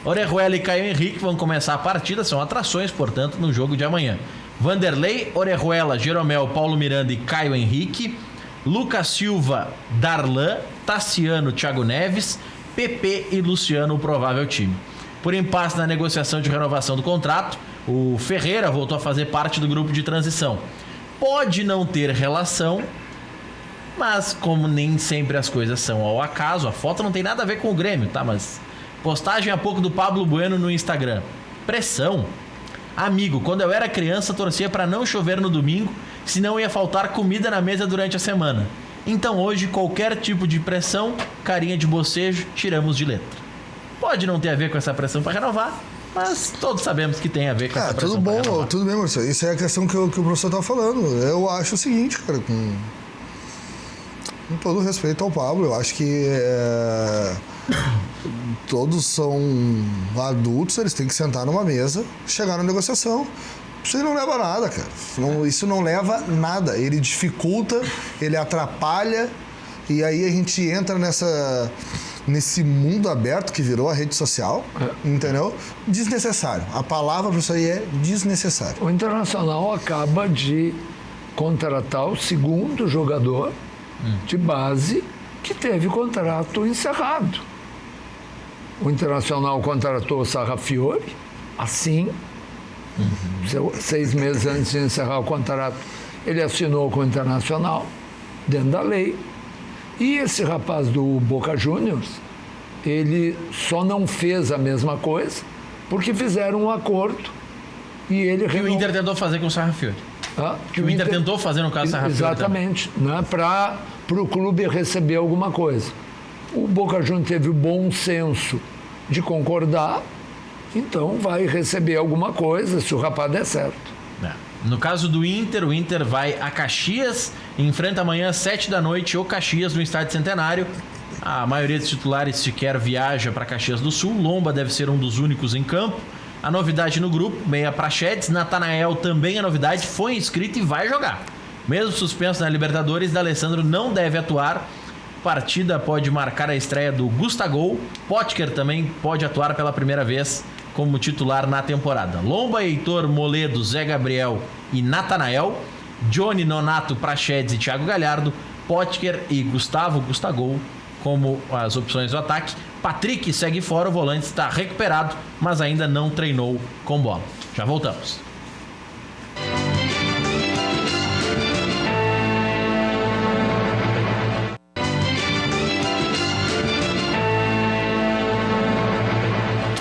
Orejuela e Caio Henrique vão começar a partida, são atrações, portanto, no jogo de amanhã. Vanderlei, Orejuela, Jeromel, Paulo Miranda e Caio Henrique. Lucas Silva, Darlan, Tassiano, Thiago Neves, PP e Luciano, o provável time. Por impasse na negociação de renovação do contrato, o Ferreira voltou a fazer parte do grupo de transição. Pode não ter relação, mas como nem sempre as coisas são ao acaso, a foto não tem nada a ver com o Grêmio, tá? Mas Postagem há pouco do Pablo Bueno no Instagram. Pressão. Amigo, quando eu era criança torcia para não chover no domingo, senão ia faltar comida na mesa durante a semana. Então hoje, qualquer tipo de pressão, carinha de bocejo, tiramos de letra. Pode não ter a ver com essa pressão para renovar, mas todos sabemos que tem a ver com essa pressão. Tudo bom, tudo bem, Marcelo. Isso é a questão que o professor tá falando. Eu acho o seguinte, cara, com todo respeito ao Pablo, eu acho que todos são adultos, eles têm que sentar numa mesa, chegar na negociação. Isso aí não leva a nada, cara. Isso não leva nada. Ele dificulta, ele atrapalha, e aí a gente entra nesse mundo aberto que virou a rede social, entendeu? Desnecessário. A palavra para isso aí é desnecessário. O Internacional acaba de contratar o segundo jogador de base que teve contrato encerrado. O Internacional contratou o Sarrafiore, assim, 6 meses antes de encerrar o contrato, ele assinou com o Internacional, dentro da lei. E esse rapaz do Boca Juniors, ele só não fez a mesma coisa porque fizeram um acordo e ele... Que o Inter tentou fazer com o Sarrafiore. Que o Inter tentou fazer no caso do Sarrafiore. Exatamente, né? Para o clube receber alguma coisa. O Boca Juniors teve o bom senso de concordar, então vai receber alguma coisa se o rapaz der certo. No caso do Inter, o Inter vai a Caxias, enfrenta amanhã às 7 da noite o Caxias no Estádio Centenário. A maioria dos titulares sequer viaja para Caxias do Sul. Lomba deve ser um dos únicos em campo. A novidade no grupo, meia Praxedes. Natanael também é novidade, foi inscrito e vai jogar. Mesmo suspenso na Libertadores, D'Alessandro não deve atuar. Partida pode marcar a estreia do Gustavo. Potker também pode atuar pela primeira vez como titular na temporada. Lomba, Heitor, Moledo, Zé Gabriel e Natanael. Johnny, Nonato, Praxedes e Thiago Galhardo. Potker e Gustavo como as opções do ataque. Patrick segue fora, o volante está recuperado, mas ainda não treinou com bola. Já voltamos.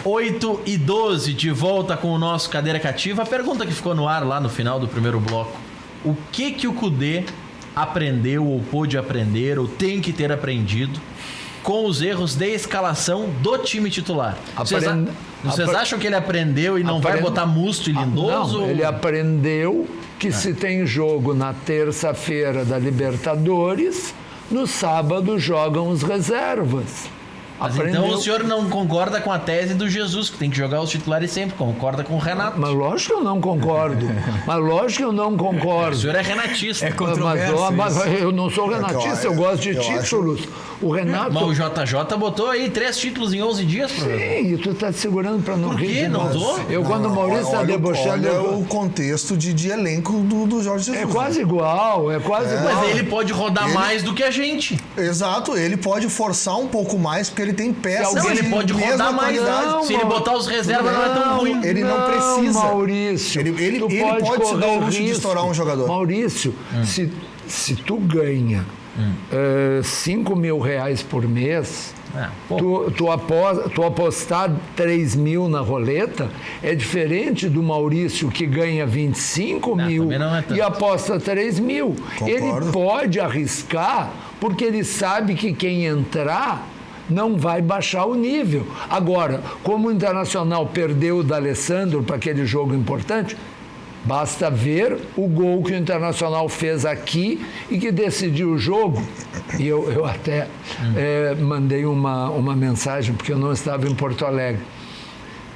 Oito e 12, de volta com o nosso Cadeira Cativa. A pergunta que ficou no ar lá no final do primeiro bloco: o que o Kudê aprendeu ou pôde aprender ou tem que ter aprendido com os erros de escalação do time titular? Vocês acham que ele aprendeu e não vai botar Musto e Lindoso? Não, ele aprendeu que se tem jogo na terça-feira da Libertadores, no sábado jogam os reservas. Mas então o senhor não concorda com a tese do Jesus, que tem que jogar os titulares sempre, concorda com o Renato? Mas lógico que eu não concordo. O senhor é renatista. É controverso. Mas eu não sou renatista, eu gosto de títulos. O Renato... Mas o JJ botou aí 3 títulos em 11 dias, professor. Sim, e tu tá te segurando para não rir. Por quê? Não tô? Quando o Maurício está debochando... Olha o contexto de elenco do Jorge Jesus. É quase igual, Mas ele pode rodar mais do que a gente. Exato, ele pode forçar um pouco mais, porque ele tem peças. Não, ele pode rodar mais. Se ele botar os reservas, não é tão ruim. Ele não precisa. Maurício, ele pode se dar o luxo de estourar um jogador. Maurício, se tu ganha 5 mil reais por mês, tu apostar 3 mil na roleta é diferente do Maurício que ganha 25 mil e aposta 3 mil. Concordo. Ele pode arriscar porque ele sabe que quem entrar não vai baixar o nível. Agora, como o Internacional perdeu o D'Alessandro para aquele jogo importante, basta ver o gol que o Internacional fez aqui e que decidiu o jogo. E eu até mandei uma mensagem, porque eu não estava em Porto Alegre.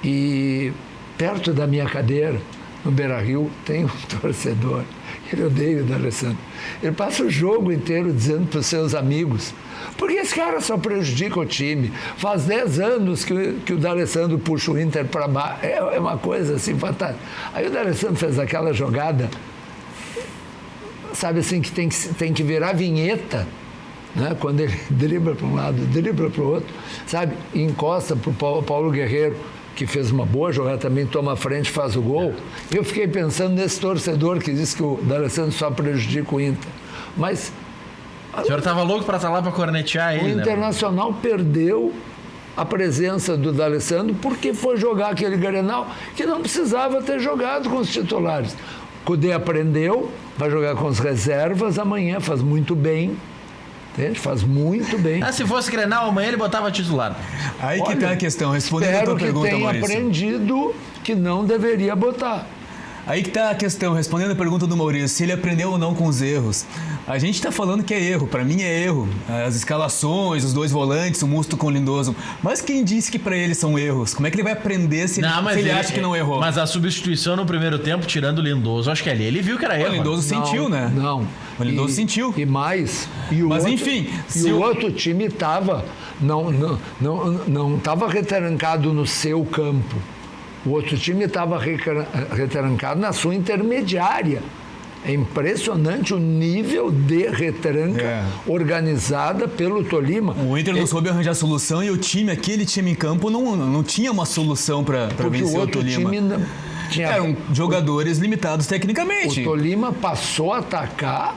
E perto da minha cadeira, no Beira-Rio, tem um torcedor. Ele odeia o D'Alessandro. Ele passa o jogo inteiro dizendo para os seus amigos: porque esse cara só prejudica o time. Faz 10 anos que o D'Alessandro puxa o Inter para baixo. É uma coisa assim fantástica. Aí o D'Alessandro fez aquela jogada, sabe assim, que tem que virar vinheta, né? Quando ele dribla para um lado, dribla para o outro, sabe? E encosta para o Paulo Guerreiro, que fez uma boa jogada também, toma a frente, faz o gol. Eu fiquei pensando nesse torcedor que diz que o D'Alessandro só prejudica o Inter. Mas o senhor estava louco para estar lá para cornetear ele, o Internacional perdeu a presença do D'Alessandro porque foi jogar aquele Grenal que não precisava ter jogado com os titulares. Cudê aprendeu, vai jogar com as reservas amanhã, faz muito bem. Entende? Faz muito bem. Se fosse Grenal amanhã ele botava titular. Aí que tá a questão, respondendo a tua pergunta, Espero que tenha Maurício. aprendido que não deveria botar. Aí que tá a questão, respondendo a pergunta do Maurício, se ele aprendeu ou não com os erros. A gente tá falando que é erro, pra mim é erro. As escalações, os dois volantes, o Musto com o Lindoso. Mas quem disse que pra ele são erros? Como é que ele vai aprender se ele acha que não errou? Mas a substituição no primeiro tempo, tirando o Lindoso, acho que ali ele viu que era erro. O Lindoso sentiu, né? Não. O Lindoso sentiu. E mais. Mas enfim. O outro time estava. Não estava retrancado no seu campo. O outro time estava retrancado na sua intermediária. É impressionante o nível de retranca organizada pelo Tolima. O Inter não soube arranjar solução e o time, aquele time em campo, não tinha uma solução para vencer o Tolima. Eram jogadores limitados tecnicamente. O Tolima passou a atacar,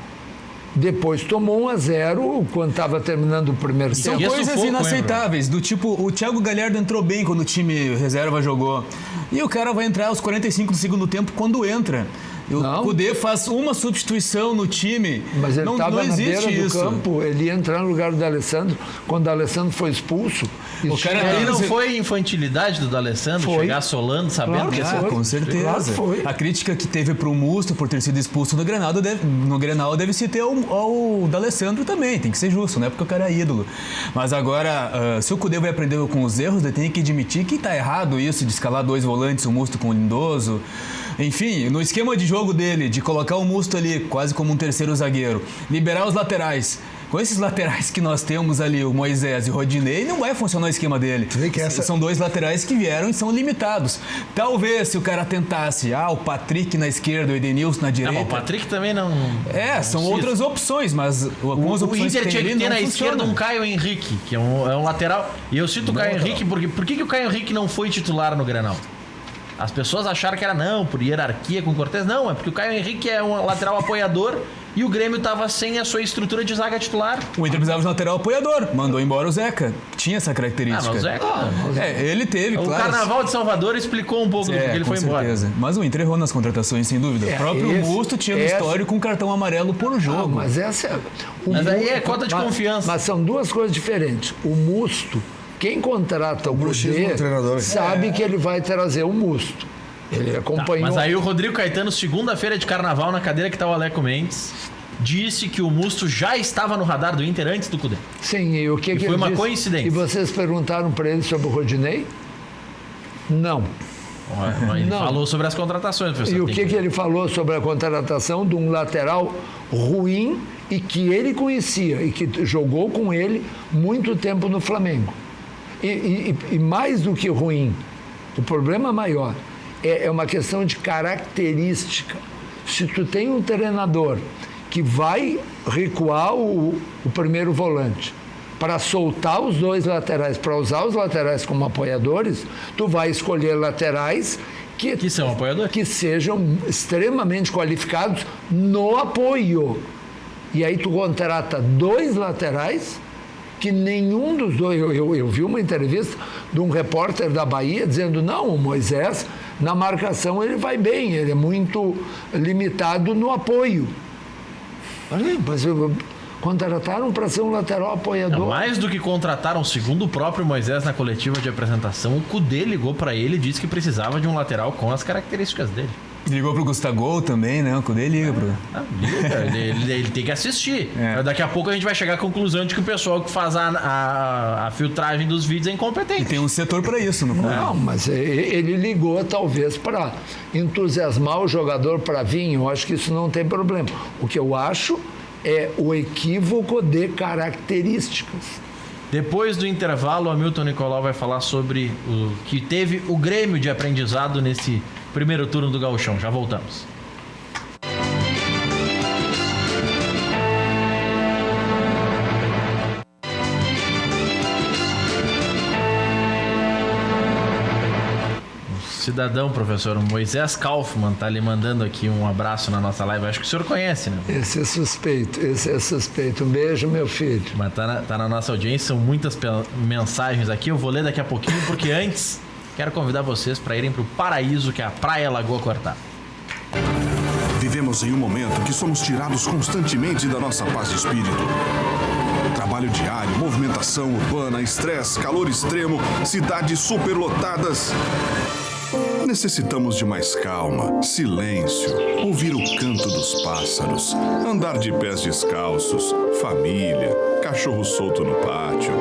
depois tomou 1-0 quando estava terminando o primeiro tempo. São coisas inaceitáveis, do tipo, o Thiago Galhardo entrou bem quando o time reserva jogou. E o cara vai entrar aos 45 do segundo tempo quando entra. O Cudê faz uma substituição no time. Mas ele estava na beira isso. do campo, ele ia entrar no lugar do D'Alessandro. Quando o D'Alessandro foi expulso... O cara aí não foi infantilidade do D'Alessandro chegar solando, sabendo que ia ser... Com certeza. Claro que foi. A crítica que teve pro Musto por ter sido expulso no Grenal deve se ter ao D'Alessandro também. Tem que ser justo, não é porque o cara é ídolo. Mas agora, se o Cudê vai aprender com os erros, ele tem que admitir que tá errado isso de escalar dois volantes, o Musto com o Lindoso. Enfim, no esquema de jogo dele, de colocar o Musto ali quase como um terceiro zagueiro, liberar os laterais. Com esses laterais que nós temos ali, o Moisés e o Rodinei, não vai funcionar o esquema dele. São dois laterais que vieram e são limitados. Talvez se o cara tentasse, o Patrick na esquerda, o Edenilson na direita. O Patrick também não... São outras opções, mas algumas opções o Inter tinha que ter na esquerda um Caio Henrique, que é um lateral. E eu cito o Caio Henrique porque... Por que o Caio Henrique não foi titular no Grenal? As pessoas acharam que era por hierarquia com o Cortez. Não, é porque o Caio Henrique é um lateral apoiador e o Grêmio estava sem a sua estrutura de zaga titular. O Inter precisava de lateral apoiador. Mandou embora o Zeca, que tinha essa característica. Mas o Zeca... ele teve, o Carnaval de Salvador explicou um pouco do que ele foi embora. Mas o Inter errou nas contratações, sem dúvida. O próprio Musto tinha no histórico um cartão amarelo por jogo. Mas aí é cota de confiança. Mas são duas coisas diferentes. O Musto... Quem contrata o Cudê sabe que ele vai trazer o Musto. Ele acompanhou... Mas aí o Rodrigo Caetano, segunda-feira de Carnaval, na cadeira que está o Aleco Mendes, disse que o Musto já estava no radar do Inter antes do Cudê. Sim, e o que ele disse? Foi uma coincidência. E vocês perguntaram para ele sobre o Rodinei? Não. Ele falou sobre as contratações, professor. E o que ele falou sobre a contratação de um lateral ruim e que ele conhecia e que jogou com ele muito tempo no Flamengo. E mais do que ruim, o problema maior é uma questão de característica. Se tu tem um treinador que vai recuar o primeiro volante para soltar os dois laterais, para usar os laterais como apoiadores, tu vai escolher laterais que são apoiadores, que sejam extremamente qualificados no apoio. E aí tu contrata dois laterais que nenhum dos dois... Eu vi uma entrevista de um repórter da Bahia dizendo, não, o Moisés, na marcação ele vai bem, ele é muito limitado no apoio. Mas contrataram para ser um lateral apoiador. Mais do que contrataram, segundo o próprio Moisés na coletiva de apresentação, o Cudê ligou para ele e disse que precisava de um lateral com as características dele. Ligou pro Gustavo também, né? O Cudê liga pro... Ele tem que assistir. Daqui a pouco a gente vai chegar à conclusão de que o pessoal que faz a filtragem dos vídeos é incompetente. E tem um setor para isso, no Não, mas ele ligou talvez para entusiasmar o jogador para vir. Eu acho que isso não tem problema. O que eu acho é o equívoco de características. Depois do intervalo, o Hamilton Nicolau vai falar sobre o que teve o Grêmio de aprendizado nesse primeiro turno do Gauchão. Já voltamos. cidadão, professor, o Moisés Kaufmann tá lhe mandando aqui um abraço na nossa live. Acho que o senhor conhece, né? Esse é suspeito. Um beijo, meu filho. Mas tá na nossa audiência, são muitas mensagens aqui. Eu vou ler daqui a pouquinho, porque antes quero convidar vocês para irem pro paraíso, que é a Praia Lagoa Cortada. Vivemos em um momento que somos tirados constantemente da nossa paz de espírito. Trabalho diário, movimentação urbana, estresse, calor extremo, cidades superlotadas. Necessitamos de mais calma, silêncio, ouvir o canto dos pássaros, andar de pés descalços, família, cachorro solto no pátio,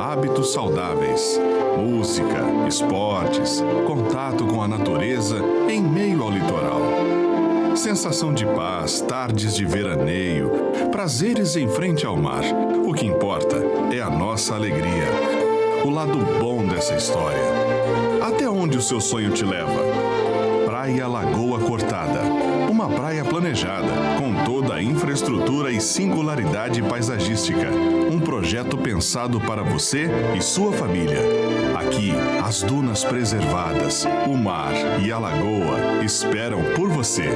hábitos saudáveis, música, esportes, contato com a natureza em meio ao litoral. Sensação de paz, tardes de veraneio, prazeres em frente ao mar. O que importa é a nossa alegria, o lado bom dessa história. Até onde o seu sonho te leva? Praia Lagoa Cortada. Uma praia planejada, com toda a infraestrutura e singularidade paisagística. Um projeto pensado para você e sua família. Aqui, as dunas preservadas, o mar e a lagoa esperam por você.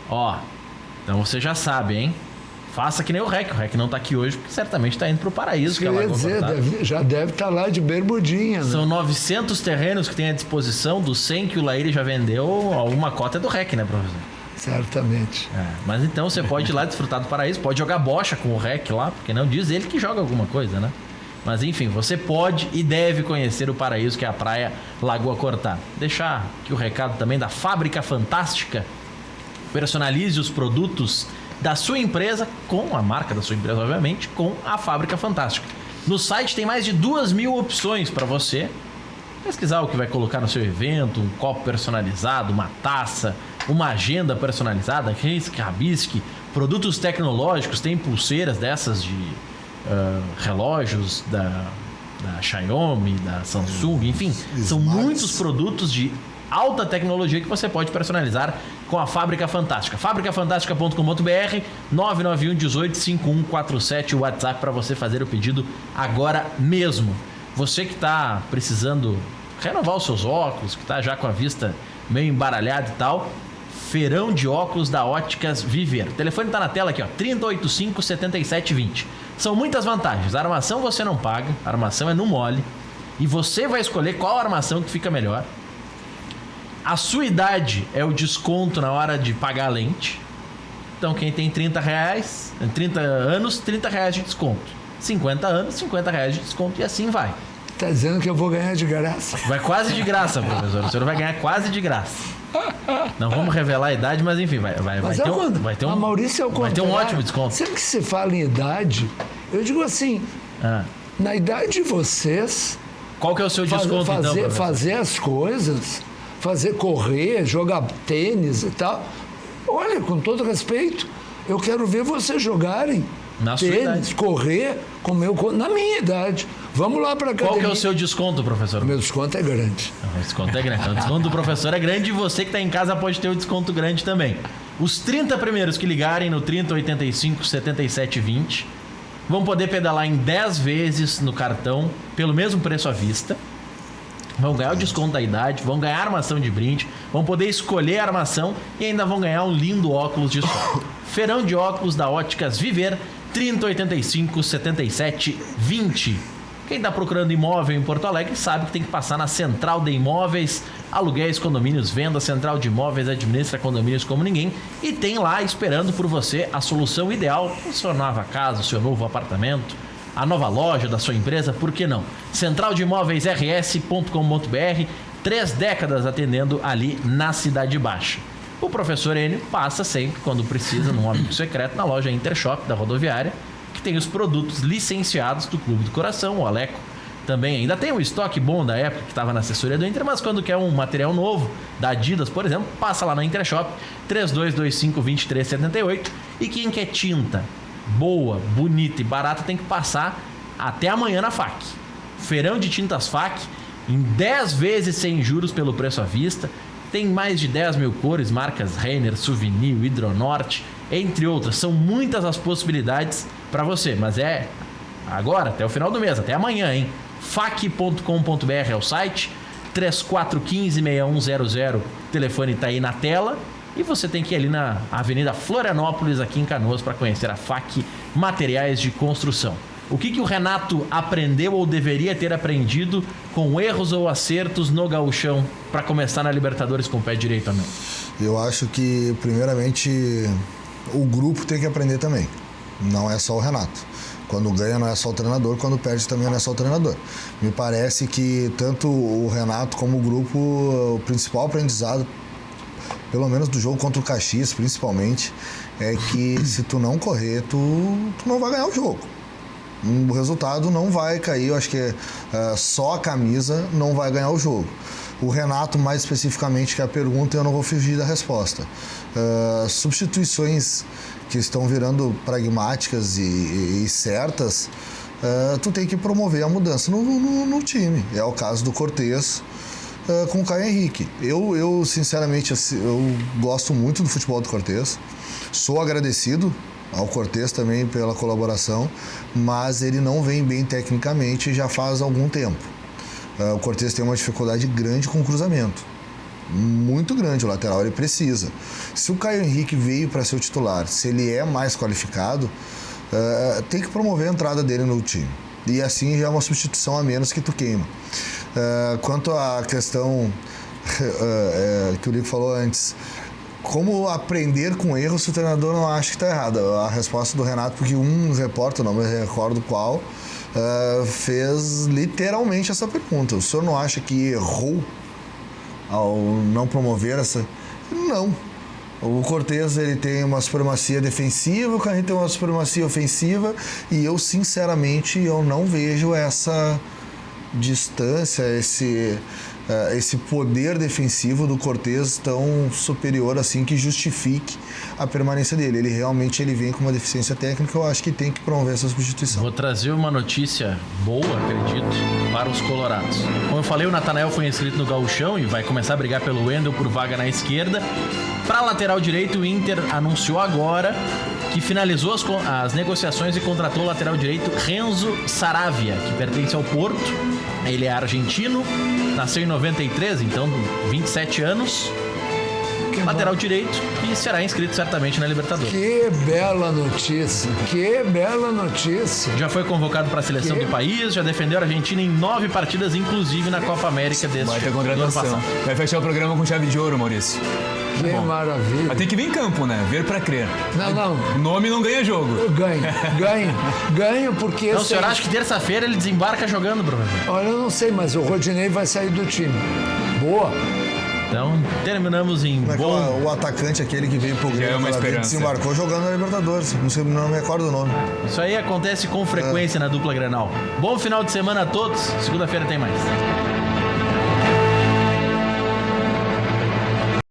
Ó, então você já sabe, hein? Faça que nem o REC não tá aqui hoje, porque certamente tá indo pro paraíso. Que é Quer dizer, já deve estar lá de bermudinha, né? São 900 terrenos que tem à disposição, dos 100 que o Laíri já vendeu, alguma cota é do REC, né, professor? Certamente. Mas então você pode ir lá desfrutar do paraíso, pode jogar bocha com o REC lá, porque não diz ele que joga alguma coisa, né? Mas enfim, você pode e deve conhecer o paraíso, que é a Praia Lagoa Cortada. Deixar aqui o recado também da Fábrica Fantástica. Personalize os produtos da sua empresa, com a marca da sua empresa, obviamente, com a Fábrica Fantástica. No site tem mais de 2.000 opções para você pesquisar o que vai colocar no seu evento, um copo personalizado, uma taça, uma agenda personalizada, risque, rabisque, produtos tecnológicos, tem pulseiras dessas de relógios da Xiaomi, da Samsung, enfim, são muitos produtos de alta tecnologia que você pode personalizar com a Fábrica Fantástica. Fabricafantástica.com.br 991 18 5147, o WhatsApp para você fazer o pedido agora mesmo. Você que está precisando renovar os seus óculos, que está já com a vista meio embaralhada e tal, feirão de óculos da Óticas Viver. O telefone está na tela aqui, ó, 3085-7720. São muitas vantagens. A armação você não paga, a armação é no mole, e você vai escolher qual armação que fica melhor. A sua idade é o desconto na hora de pagar a lente. Então quem tem 30 anos, 30 reais de desconto. 50 anos, 50 reais de desconto, e assim vai. Tá dizendo que eu vou ganhar de graça? Vai quase de graça, professor. O senhor vai ganhar quase de graça. Não vamos revelar a idade, mas enfim, vai ter um Maurício, é o vai ter um ótimo desconto. Sempre que se fala em idade, eu digo assim, na idade de vocês... Qual que é o seu desconto, então, professor? Fazer as coisas, correr, jogar tênis e tal. Olha, com todo respeito, eu quero ver vocês jogarem tênis, correr na minha idade. Vamos lá para academia. Qual que é o seu desconto, professor? O meu desconto é grande. O desconto é grande. O desconto do professor é grande, e você que está em casa pode ter o desconto grande também. Os 30 primeiros que ligarem no 3085-7720 vão poder pedalar em 10 vezes no cartão pelo mesmo preço à vista. Vão ganhar o desconto da idade, vão ganhar armação de brinde, vão poder escolher a armação e ainda vão ganhar um lindo óculos de sol. Feirão de óculos da Óticas Viver, 3085-7720. Quem está procurando imóvel em Porto Alegre sabe que tem que passar na Central de Imóveis, aluguéis, condomínios, venda. Central de Imóveis administra condomínios como ninguém e tem lá esperando por você a solução ideal para sua nova casa, o seu novo apartamento, a nova loja da sua empresa, por que não? Central de Imóveis rs.com.br, 3 décadas atendendo ali na Cidade Baixa. O professor Enio passa sempre, quando precisa, num amigo secreto, na loja Intershop da rodoviária, que tem os produtos licenciados do Clube do Coração, o Aleco. Também ainda tem um estoque bom da época que estava na assessoria do Inter, mas quando quer um material novo, da Adidas, por exemplo, passa lá na Intershop, 3225-2378. E quem quer tinta boa, bonita e barata tem que passar até amanhã na FAC. Feirão de tintas FAC, em 10 vezes sem juros pelo preço à vista. Tem mais de 10 mil cores, marcas Renner, Souvenir, Hidronorte, entre outras. São muitas as possibilidades para você, mas é agora, até o final do mês, até amanhã, hein? fac.com.br é o site, 3415-6100, o telefone está aí na tela. E você tem que ir ali na Avenida Florianópolis, aqui em Canoas, para conhecer a FAC Materiais de Construção. O que o Renato aprendeu ou deveria ter aprendido com erros ou acertos no gauchão para começar na Libertadores com o pé direito, não? Eu acho que, primeiramente, o grupo tem que aprender também. Não é só o Renato. Quando ganha não é só o treinador, quando perde também não é só o treinador. Me parece que tanto o Renato como o grupo, o principal aprendizado, pelo menos do jogo contra o Caxias, principalmente, é que se tu não correr, tu não vai ganhar o jogo. O resultado não vai cair, eu acho que só a camisa não vai ganhar o jogo. O Renato, mais especificamente, que é a pergunta, eu não vou fugir da resposta. Substituições que estão virando pragmáticas e certas, tu tem que promover a mudança no time. É o caso do Cortez com o Caio Henrique. Eu sinceramente, eu gosto muito do futebol do Cortez. Sou agradecido ao Cortez também pela colaboração, mas ele não vem bem tecnicamente já faz algum tempo. O Cortez tem uma dificuldade grande com o cruzamento. Muito grande, o lateral ele precisa. Se o Caio Henrique veio para ser o titular, se ele é mais qualificado, tem que promover a entrada dele no time. E assim já é uma substituição a menos que tu queima. Quanto à questão que o Lico falou antes, como aprender com erros se o treinador não acha que está errado? A resposta do Renato, porque um repórter, não me recordo qual, fez literalmente essa pergunta. O senhor não acha que errou ao não promover essa? Não. O Cortez ele tem uma supremacia defensiva, o Carrinho tem uma supremacia ofensiva, e eu sinceramente eu não vejo essa distância, esse poder defensivo do Cortez tão superior assim que justifique a permanência dele. Ele realmente vem com uma deficiência técnica, eu acho que tem que promover essa substituição. Vou trazer uma notícia boa, acredito, para os colorados. Como eu falei, o Natanael foi inscrito no gauchão e vai começar a brigar pelo Wendel por vaga na esquerda. Para lateral direito, o Inter anunciou agora que finalizou as negociações e contratou o lateral direito Renzo Saravia, que pertence ao Porto. Ele é argentino, nasceu em 93, então 27 anos. Lateral direito e será inscrito certamente na Libertadores. Que bela notícia, que bela notícia. Já foi convocado para a seleção do país, já defendeu a Argentina em 9 partidas, inclusive na Copa América desse Vai ter ano contratação. passado. Vai fechar o programa com chave de ouro, Maurício. Que maravilha. Mas tem que vir em campo, né? Ver pra crer. Não. O nome não ganha jogo. Eu ganho porque... Então o senhor acha que terça-feira ele desembarca jogando, professor? Olha, eu não sei, mas o Rodinei vai sair do time. Boa. Então, terminamos em Como é que bom... o atacante aquele que veio pro Já é Grêmio uma esperança. desembarcou jogando na Libertadores, não me recordo o nome. Isso aí acontece com frequência na dupla Grenal. Bom final de semana a todos. Segunda-feira tem mais.